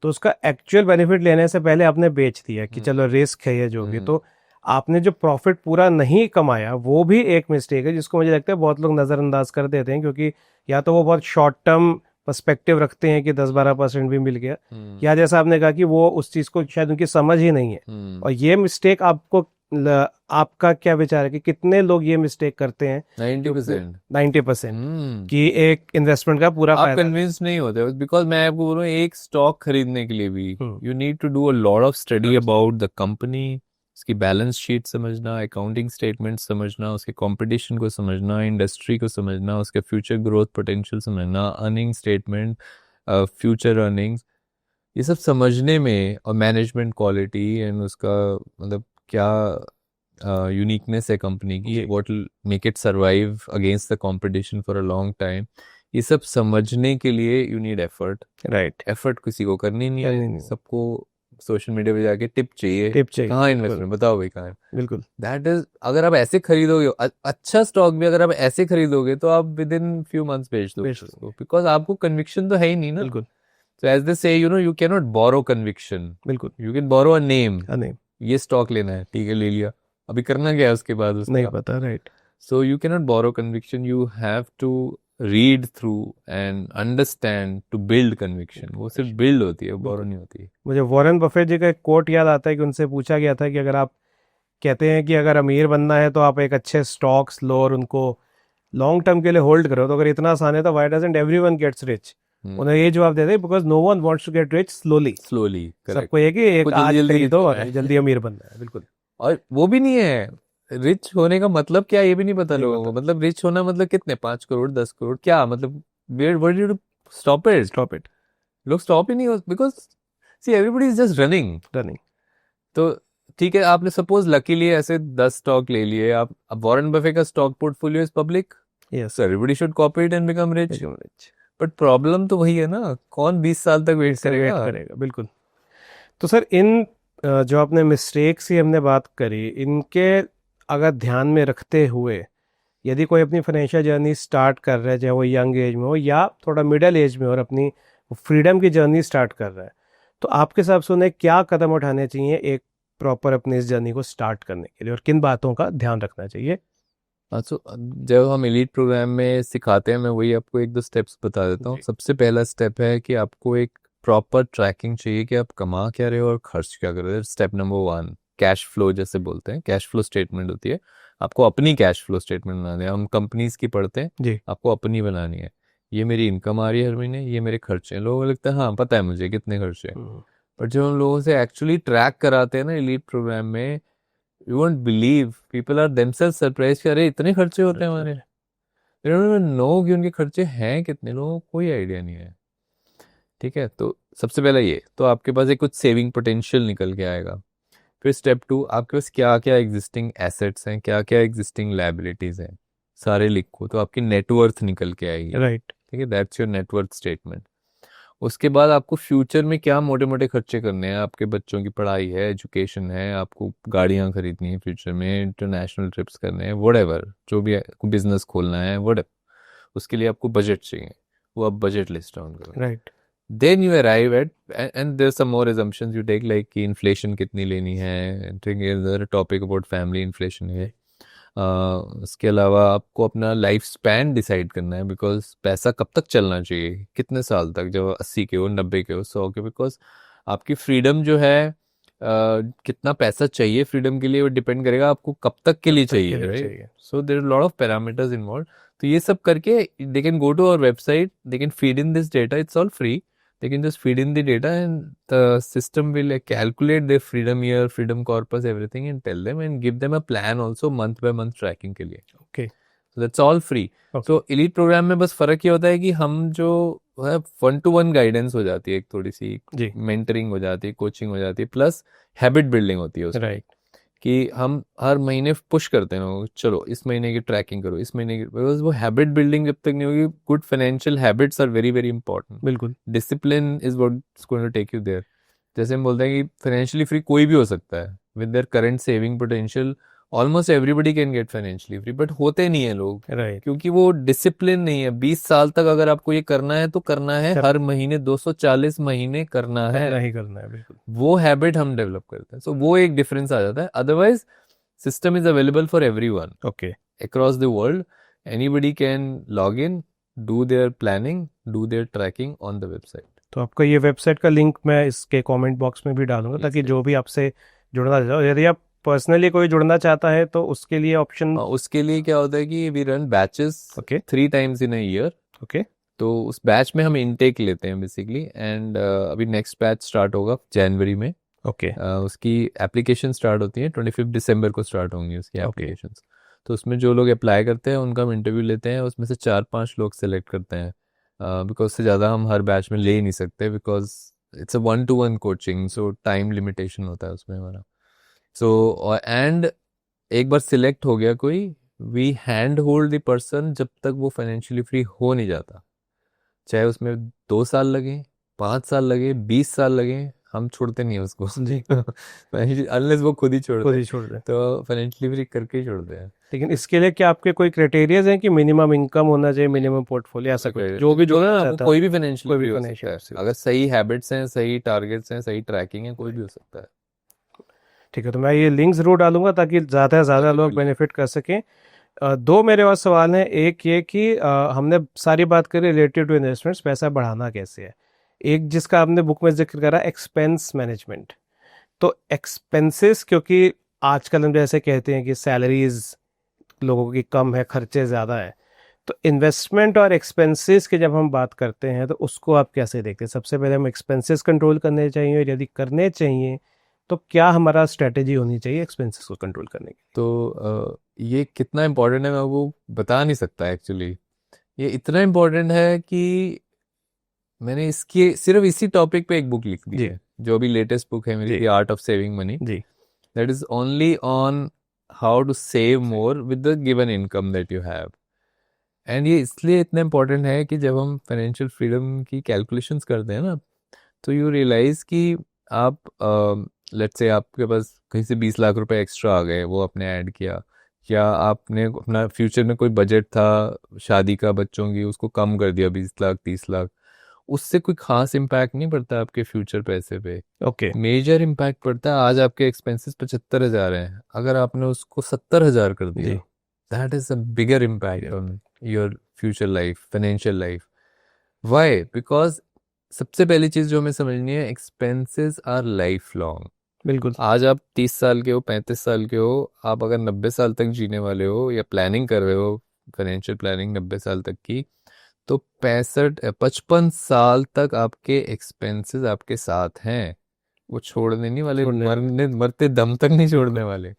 तो उसका एक्चुअल बेनिफिट लेने से पहले आपने बेच दिया कि चलो रिस्क है ये जो भी, तो आपने जो प्रॉफिट पूरा नहीं कमाया वो भी एक मिस्टेक है जिसको मुझे लगता है बहुत लोग नज़रअंदाज कर देते हैं, क्योंकि या तो वो बहुत शॉर्ट टर्म पर्सपेक्टिव रखते हैं कि 10-12% भी मिल गया, या जैसा आपने कहा कि वो उस चीज़ को शायद उनकी समझ ही नहीं है। और ये मिस्टेक आपका क्या विचार है कि कितने लोग ये मिस्टेक करते हैं? 90%। 90% कि एक इन्वेस्टमेंट का पूरा आप फायदा। कन्विंस नहीं होते, बिकॉज मैं आपको बोल रहा हूँ एक स्टॉक खरीदने के लिए भी you need to do a lot of study about the company, उसकी बैलेंस शीट समझना, अकाउंटिंग स्टेटमेंट समझना, उसके कंपटीशन को समझना, इंडस्ट्री को समझना, उसके फ्यूचर ग्रोथ पोटेंशियल समझना, अर्निंग स्टेटमेंट, फ्यूचर अर्निंग्स, ये सब समझने में, और मैनेजमेंट क्वालिटी एंड उसका मतलब क्या यूनिकनेस है कंपनी की, what will make it survive against the competition for a long time, ये सब समझने के लिए you need effort. Right. Effort किसी को करनी नहीं है, सबको सोशल मीडिया पे जाके टिप चाहिए, कहाँ इन्वेस्टमेंट बताओ भाई कहाँ है। बिल्कुल। दैट इज, अगर आप ऐसे खरीदोगे अच्छा स्टॉक भी, अगर आप ऐसे खरीदोगे तो आप विद इन फ्यू मंथ्स बेच दो उसको, बिकॉज आपको कन्विक्शन तो है ही नहीं ना। बिल्कुल। So as they say, you cannot borrow conviction. बिल्कुल। You can borrow a name. नहीं, ये स्टॉक लेना है, ठीक है ले लिया, अभी करना क्या है उसके बाद उसका नहीं पता। Right. So you cannot borrow conviction. You have to read through and understand to build conviction. वो सिर्फ build होती है, borrow नहीं होती। मुझे वॉरेन बफेट जी का एक कोट याद आता है कि उनसे पूछा गया था कि अगर आप कहते हैं कि अगर अमीर बनना है तो आप एक अच्छे स्टॉक्स लो और उनको लॉन्ग टर्म के लिए होल्ड करो, तो अगर इतना आसान है तो why doesn't everyone gets rich? उन्हें ये जवाब देते हैं because no one wants to get rich slowly. सबको ये कि एक आज खरीदो और जल्दी अमीर बनना है। बिल्कुल। और वो भी नहीं है, रिच होने का मतलब क्या ये भी नहीं पता लोगों को। मतलब रिच होना मतलब कितने, 5 करोड़ 10 करोड़ क्या मतलब, where do you stop it? लोग स्टॉप ही नहीं हो, because see everybody is just running. तो ठीक है, आपने सपोज लकीली ऐसे 10 स्टॉक ले लिए आप, अब वॉरेन बफे का stock portfolio is public, yes, everybody should copy it and become rich. But problem तो वही है ना, कौन 20 साल तक वेट करेगा। बिल्कुल। तो सर इन जो आपने मिस्टेक्स की हमने बात करी, इनके अगर ध्यान में रखते हुए यदि कोई अपनी फाइनेंशियल जर्नी स्टार्ट कर रहा है, चाहे वो यंग एज में हो या थोड़ा मिडिल एज में, और अपनी फ्रीडम की जर्नी स्टार्ट कर रहा है, तो आपके हिसाब से उन्हें क्या कदम उठाने चाहिए एक प्रॉपर अपनी इस जर्नी को स्टार्ट करने के लिए, और किन बातों का ध्यान रखना चाहिए? जब हम एलीट प्रोग्राम में सिखाते हैं, मैं वही आपको 1-2 स्टेप्स बता देता हूँ। सबसे पहला स्टेप है कि आपको एक प्रॉपर ट्रैकिंग चाहिए कि आप कमा क्या रहे हो और खर्च क्या कर रहे हो। स्टेप नंबर 1 कैश फ्लो जैसे बोलते हैं, कैश फ्लो स्टेटमेंट होती है। आपको अपनी कैश फ्लो स्टेटमेंट बनानी है। हम कंपनीज की पढ़ते हैं जी, आपको अपनी बनानी है। ये मेरी इनकम आ रही है हर महीने, ये मेरे खर्चे हैं। लोगों को लगता है हाँ पता है मुझे कितने खर्चे हैं, बट जब हम लोगों से एक्चुअली ट्रैक कराते हैं ना एलीट प्रोग्राम में, you won't believe people are themselves surprised कि अरे इतने खर्चे होते हैं हमारे। they don't even know कि उनके खर्चे हैं कितने, लोगों को कोई आइडिया नहीं है। ठीक है, तो सबसे पहले ये तो आपके पास एक कुछ सेविंग पोटेंशियल निकल के आएगा। फिर स्टेप 2, आपके पास क्या क्या एग्जिस्टिंग एसेट्स हैं, क्या क्या एग्जिस्टिंग लायबिलिटीज हैं, सारे लिखो तो आपकी नेटवर्थ निकल के आएगी। राइट, ठीक है, दैट्स योर नेटवर्थ स्टेटमेंट। उसके बाद आपको फ्यूचर में क्या मोटे मोटे खर्चे करने हैं, आपके बच्चों की पढ़ाई है, एजुकेशन है, आपको गाड़ियां खरीदनी है फ्यूचर में, इंटरनेशनल ट्रिप्स करने हैं, व्हाटएवर जो भी है, बिजनेस खोलना है व्हाटएवर, उसके लिए आपको बजट चाहिए, वो आप बजट लिस्ट डाउन करो। Right, then you arrive at and there some more assumptions you take, like कि इन्फ्लेशन कितनी लेनी है, ठीक है, टॉपिक अबाउट फैमिली इन्फ्लेशन है। उसके अलावा आपको अपना लाइफ स्पैन डिसाइड करना है, बिकॉज पैसा कब तक चलना चाहिए, कितने साल तक, जब 80 के हो, 90 के हो, 100 के, बिकॉज आपकी फ्रीडम जो है कितना पैसा चाहिए फ्रीडम के लिए वो डिपेंड करेगा आपको कब तक के लिए चाहिए। Right, so there are lot of parameters involve. तो ये सब करके they can go to our website, they can feed in this data, it's all free. They can just feed in the data and the system will calculate their freedom year, freedom corpus, everything, and tell them and give them a plan also month by month tracking के लिए। Okay. So that's all free. Okay. So elite program में बस फर्क ये होता है कि हम जो है 1-to-1 गाइडेंस हो जाती है, एक थोड़ी सी मेंटरिंग हो जाती है, कोचिंग हो जाती है, प्लस हैबिट बिल्डिंग होती है उसमें। राइट, कि हम हर महीने पुश करते हैं लोगों को, चलो इस महीने की ट्रैकिंग करो, इस महीने की, बिकॉज वो हैबिट बिल्डिंग जब तक नहीं होगी, good financial habits are very very important. बिल्कुल discipline is what is going to take you there. जैसे हम बोलते हैं कि फाइनेंशियली फ्री कोई भी हो सकता है with their current saving potential, almost everybody can get financially free, but होते नहीं है लोग, राइट क्योंकि वो डिसिप्लिन नहीं है। 20 साल तक अगर आपको ये करना है तो करना है, हर महीने 240 महीने करना है, नहीं करना है बिल्कुल वो हैबिट हम डेवलप करते हैं। सो वो एक डिफरेंस आ जाता है। Otherwise system is available for everyone okay across the world. Anybody can log in, do their planning, do their tracking on the website. तो आपका ये वेबसाइट का लिंक मैं इसके कमेंट बॉक्स में भी डालूंगा Yes, ताकि yes. जो भी आपसे जुड़ना चाहे, यदि आप पर्सनली कोई जुड़ना चाहता है तो उसके लिए ऑप्शन उसके लिए क्या होता है कि we run batches okay 3 times in a year. Okay तो उस बैच में हम इनटेक लेते हैं बेसिकली, एंड अभी नेक्स्ट बैच स्टार्ट होगा जनवरी में। ओके उसकी एप्लीकेशन स्टार्ट होती है 25 दिसंबर को स्टार्ट होंगी उसकी एप्लीकेशन। तो उसमें जो लोग अप्लाई करते हैं उनका हम इंटरव्यू लेते हैं, उसमें से 4-5 लोग सेलेक्ट करते हैं, बिकॉज उससे ज़्यादा हम हर बैच में ले ही नहीं सकते, because it's a 1-to-1 coaching, so time limitation होता है उसमें हमारा। सो एंड एक बार सिलेक्ट हो गया कोई, we hand hold the person जब तक वो फाइनेंशियली फ्री हो नहीं जाता, चाहे उसमें 2 साल लगे, 5 साल लगे, 20 साल लगे, हम छोड़ते नहीं है उसको जी अनलेस वो खुद ही छोड़ खुद दे, ही छोड़ दें। तो फाइनेंशियली फ्री करके ही छोड़ते हैं। लेकिन इसके लिए क्या आपके कोई क्राइटेरियाज हैं कि मिनिमम इनकम होना चाहिए, मिनिमम पोर्टफोलियो, ऐसा कुछ जो भी जो ना चाहता कोई भी फाइनेंशियली कोई भी फ्री हो financial सकता है, free। अगर सही हैबिट्स हैं, सही टारगेट्स हैं, सही ट्रैकिंग है, कोई भी हो सकता है। ठीक है, तो मैं ये लिंक जरूर डालूंगा ताकि ज़्यादा से ज़्यादा लोग बिल्कुल। बेनिफिट कर सकें। दो मेरे पास सवाल हैं। एक ये कि हमने सारी बात करी रिलेटेड टू इन्वेस्टमेंट्स, पैसा बढ़ाना कैसे है। एक जिसका आपने बुक में जिक्र करा एक्सपेंस मैनेजमेंट। तो एक्सपेंसेस, क्योंकि आजकल हम जैसे कहते हैं कि सैलरीज लोगों की कम है, खर्चे ज़्यादा है, तो इन्वेस्टमेंट और एक्सपेंसेस की जब हम बात करते हैं तो उसको आप कैसे देखते हैं। सबसे पहले हम एक्सपेंसेस कंट्रोल करने चाहिए, और यदि करने चाहिए तो क्या हमारा स्ट्रेटेजी होनी चाहिए एक्सपेंसेस को कंट्रोल करने की। तो ये कितना इम्पोर्टेंट है मैं वो बता नहीं सकता एक्चुअली। ये इतना इम्पोर्टेंट है कि मैंने इसकी सिर्फ इसी टॉपिक पे एक बुक लिख दी जी। है, जो अभी लेटेस्ट बुक है मेरी, जी। The art of saving money. जी that is only on how to save more with the given income that you have. And ये इसलिए इतना इम्पोर्टेंट है कि जब हम फाइनेंशियल फ्रीडम की कैलकुलेशंस करते हैं ना, तो यू रियलाइज कि आप लेट्स से आपके पास कहीं से 20 लाख रुपए एक्स्ट्रा आ गए, वो आपने ऐड किया, या आपने अपना फ्यूचर में कोई बजट था शादी का बच्चों की, उसको कम कर दिया 20 लाख 30 लाख, उससे कोई खास इम्पैक्ट नहीं पड़ता आपके फ्यूचर पैसे पे। ओके मेजर इम्पैक्ट पड़ता है, आज आपके एक्सपेंसेस 75,000 हैं, अगर आपने उसको 70,000 कर जी दिया, that is a bigger impact on your future life, financial life. Why? Because सबसे पहली चीज जो हमें समझनी है, एक्सपेंसेस आर लाइफ लॉन्ग। बिल्कुल आज आप 30 साल के हो, 35 साल के हो, आप अगर 90 साल तक जीने वाले हो या प्लानिंग कर रहे हो फाइनेंशियल प्लानिंग 90 साल तक की, तो 55 साल तक आपके एक्सपेंसेस आपके साथ हैं, वो छोड़ने नहीं वाले, मरते दम तक नहीं छोड़ने वाले।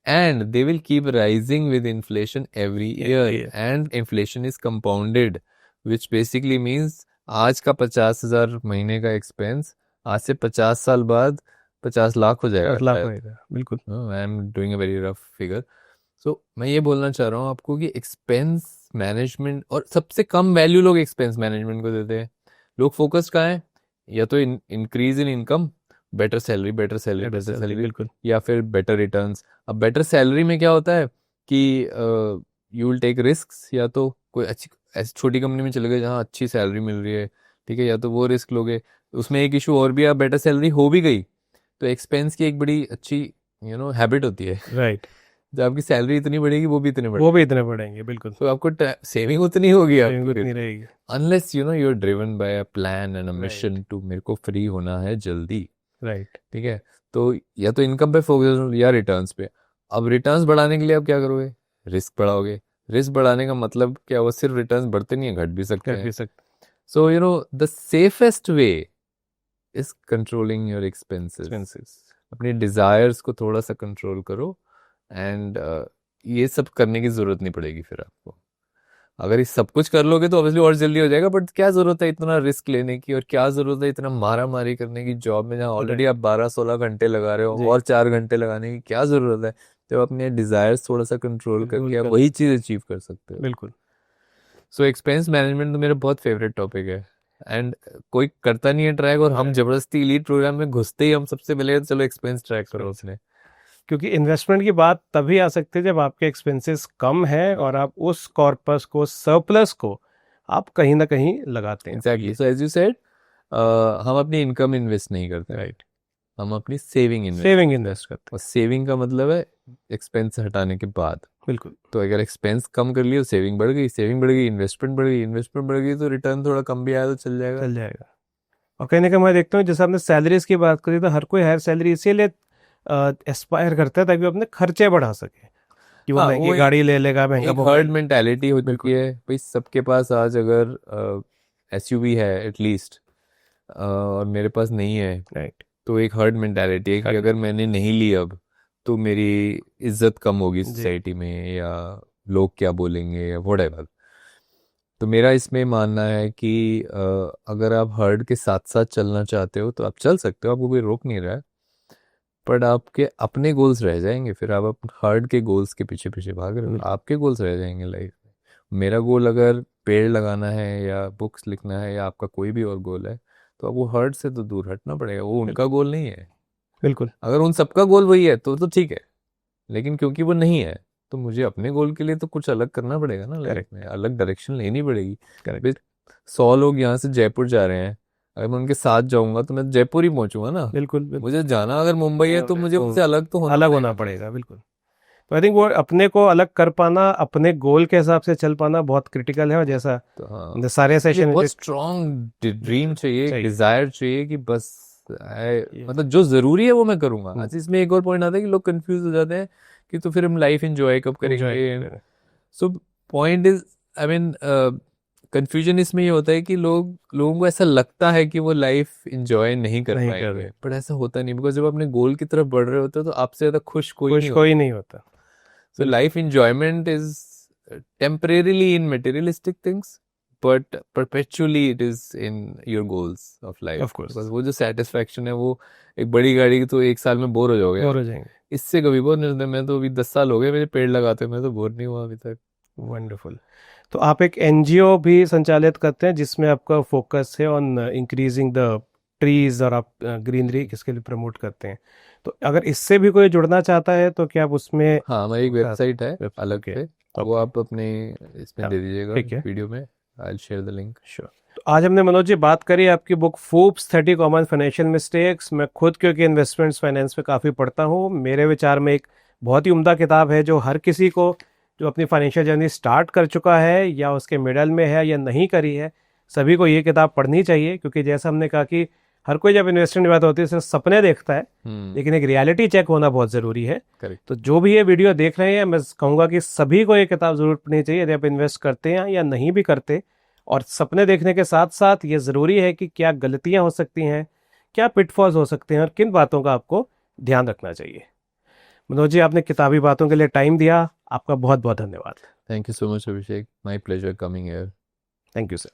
And they will keep rising with inflation every year, and inflation is compounded, which basically means आज का 50,000 महीने का एक्सपेंस आज से 50 साल बाद 50 लाख हो जाएगा। 10 लाख होएगा बिल्कुल। I am doing a very rough figure. So मैं ये बोलना चाह रहा हूँ आपको कि एक्सपेंस मैनेजमेंट, और सबसे कम वैल्यू लोग एक्सपेंस मैनेजमेंट को देते हैं। लोग फोकस कहाँ है, या तो increase in income, better salary better salary better salary, बिल्कुल या फिर बेटर रिटर्न्स। अब बेटर सैलरी में क्या होता है कि यू विल टेक रिस्क्स, या तो कोई अच्छी ऐसी छोटी कंपनी में चले गए जहाँ अच्छी सैलरी मिल रही है, ठीक है, या तो वो रिस्क लोगे। उसमें एक इशू और भी है, बेटर सैलरी हो भी गई तो एक्सपेंस की एक बड़ी अच्छी हैबिट होती है, राइट। जब आपकी सैलरी इतनी बढ़ेगी वो भी इतने वो भी इतने बढ़ेंगे बिल्कुल, तो आपको सेविंग उतनी होगी सेविंग आपकी, उतनी रहेगी। Unless you are driven by a plan and a mission to मेरे को फ्री होना है जल्दी, राइट ठीक है। तो या तो इनकम पे फोकस या रिटर्न्स पे। अब रिटर्न्स बढ़ाने के लिए आप क्या करोगे, रिस्क बढ़ाओगे। रिस्क बढ़ाने का मतलब क्या, वो सिर्फ रिटर्न्स बढ़ते नहीं है, घट भी सकते कर हैं। भी सकते। So the safest way is controlling your expenses. Expenses अपने डिजायर्स को थोड़ा सा कंट्रोल करो, एंड ये सब करने की जरूरत नहीं पड़ेगी फिर आपको। अगर इस सब कुछ कर लोगे तो ऑब्वियसली और जल्दी हो जाएगा, बट क्या जरूरत है इतना रिस्क लेने की, और क्या जरूरत है इतना मारा मारी करने की जॉब में, जहाँ ऑलरेडी आप 12-16 घंटे लगा रहे हो, जी। और 4 घंटे लगाने की क्या जरूरत है, जब अपने डिजायर्स थोड़ा सा कंट्रोल करके आप वही चीज अचीव कर सकते हो। बिल्कुल। सो एक्सपेंस मैनेजमेंट तो मेरा बहुत फेवरेट टॉपिक है, एंड कोई करता नहीं है ट्रैक, और हम जबरदस्ती एलीट प्रोग्राम में घुसते ही हम सबसे पहले चलो एक्सपेंस ट्रैक करो उसने। क्योंकि इन्वेस्टमेंट की बात तभी आ सकती है जब आपके एक्सपेंसेस कम है और आप उस कॉर्पस को, सरप्लस को आप कहीं ना कहीं लगाते हैं। Exactly, so as you said, हम अपनी इनकम इन्वेस्ट नहीं करते, राइट, हम अपनी सेविंग इन्वेस्ट करते और सेविंग का मतलब है एक्सपेंस हटाने के बाद। हैं। बिल्कुल। तो अगर एक्सपेंस कम कर लिया तो सेविंग बढ़ गई, सेविंग बढ़ गई, इन्वेस्टमेंट बढ़ गई, इन्वेस्टमेंट बढ़ गई तो रिटर्न थोड़ा कम भी आया तो चल जाएगा। चल जाएगा। और कहीं ना कहीं मैं देखता हूँ, जैसे आपने सैलरीज की बात करी, तो हर कोई हायर सैलरी इसीलिए एस्पायर करता है ताकि वो अपने खर्चे बढ़ा सके, कि वो हाँ, महंगी वो गाड़ी ले लेगा, महंगा एक मोबाइल। हर्ड मेंटालिटी हो चुकी है भाई सबके पास। आज अगर एसयूवी है एटलीस्ट, और मेरे पास नहीं है, राइट। तो एक हर्ड मेंटालिटी है कि अगर मैंने नहीं ली अब तो मेरी इज्जत कम होगी जी। सोसाइटी में, या लोग क्या बोलेंगे, या व्हाटएवर। तो मेरा इसमें मानना है कि अगर आप हर्ड के साथ साथ चलना चाहते हो तो आप चल सकते हो, आपको कोई रोक नहीं रहा है, बट आपके अपने गोल्स रह जाएंगे, फिर आप हर्ड के गोल्स के पीछे पीछे भाग रहे हो, आपके गोल्स रह जाएंगे लाइफ में। मेरा गोल अगर पेड़ लगाना है या बुक्स लिखना है, या आपका कोई भी और गोल है, तो आपको हर्ड से तो दूर हटना पड़ेगा, वो उनका गोल नहीं है। बिल्कुल। अगर उन सबका गोल वही है तो ठीक है, लेकिन क्योंकि वो नहीं है तो मुझे अपने गोल के लिए तो कुछ अलग करना पड़ेगा ना, लाइफ में अलग डायरेक्शन लेनी पड़ेगी। करेक्ट। 100 लोग यहाँ से जयपुर जा रहे हैं, अगर मैं उनके साथ जाऊंगा तो मैं जयपुर ही पहुंचूंगा ना। बिल्कुल। मुझे जाना अगर मुंबई है तो मुझे उनसे अलग तो होना पड़ेगा। बिल्कुल। तो आई थिंक वो अपने को अलग कर पाना, अपने गोल के हिसाब से चल पाना बहुत क्रिटिकल है। और जैसा तो हाँ, सारे सेशन बहुत स्ट्रॉन्ग ड्रीम चाहिए, डिजायर चाहिए कि बस Yes. मतलब जो जरूरी है वो मैं करूंगा। अच्छा, इसमें एक और पॉइंट आता है कि लोग कंफ्यूज हो जाते हैं कि तो फिर हम लाइफ एंजॉय कब करेंगे। So point is, I mean confusion इसमें ये होता है कि लोगों को ऐसा लगता है कि वो लाइफ एंजॉय नहीं कर पाएंगे, बट ऐसा होता नहीं, बिकॉज जब अपने गोल की तरफ बढ़ रहे होते हो तो आपसे ज्यादा खुश कोई नहीं होता। So life enjoyment is temporarily in materialistic things, but perpetually it is in your goals of life. Of course. Because वो जो satisfaction है वो एक बड़ी गाड़ी की तो एक साल में बोर हो जाओगे, इससे कभी बोर नहीं होते। मैं तो अभी 10 साल हो गए मेरे पेड़ लगाते, मैं तो बोर नहीं हुआ अभी तक। वंडरफुल। तो आप एक एनजीओ भी संचालित करते हैं जिसमें आपका फोकस है ऑन इंक्रीजिंग द ट्रीज, और आप ग्रीनरी किसके लिए प्रमोट करते हैं। तो अगर इससे भी कोई जुड़ना चाहता है तो क्या आप उसमें, हाँ, हमारी एक वेबसाइट है अलग से, वो आप अपने इसमें दे दीजिएगा वीडियो में, I will share the link. Sure. तो आज हमने मनोज जी बात करी आपकी book Forbes 30 common financial mistakes. मैं खुद क्योंकि इन्वेस्टमेंट्स फाइनेंस पे काफ़ी पढ़ता हूँ, मेरे विचार में एक बहुत ही उम्दा किताब है जो हर किसी को जो अपनी फाइनेंशियल जर्नी स्टार्ट कर चुका है या उसके मिडल में है या नहीं करी है, सभी को ये किताब पढ़नी चाहिए। क्योंकि जैसा हमने कहा कि हर कोई जब इन्वेस्टमेंट की बात होती है सिर्फ सपने देखता है, लेकिन एक रियलिटी चेक होना बहुत ज़रूरी है। तो जो भी ये वीडियो देख रहे हैं, मैं कहूँगा कि सभी को ये किताब ज़रूर पढ़नी चाहिए, यदि आप इन्वेस्ट करते हैं या नहीं भी करते। और सपने देखने के साथ साथ ये ज़रूरी है कि क्या गलतियाँ हो सकती हैं, क्या पिटफॉल्स हो सकते हैं, और किन बातों का आपको ध्यान रखना चाहिए। मनोज जी, आपने किताबी बातों के लिए टाइम दिया, आपका बहुत बहुत धन्यवाद। Thank you so much Abhishek, my pleasure coming here. Thank you sir.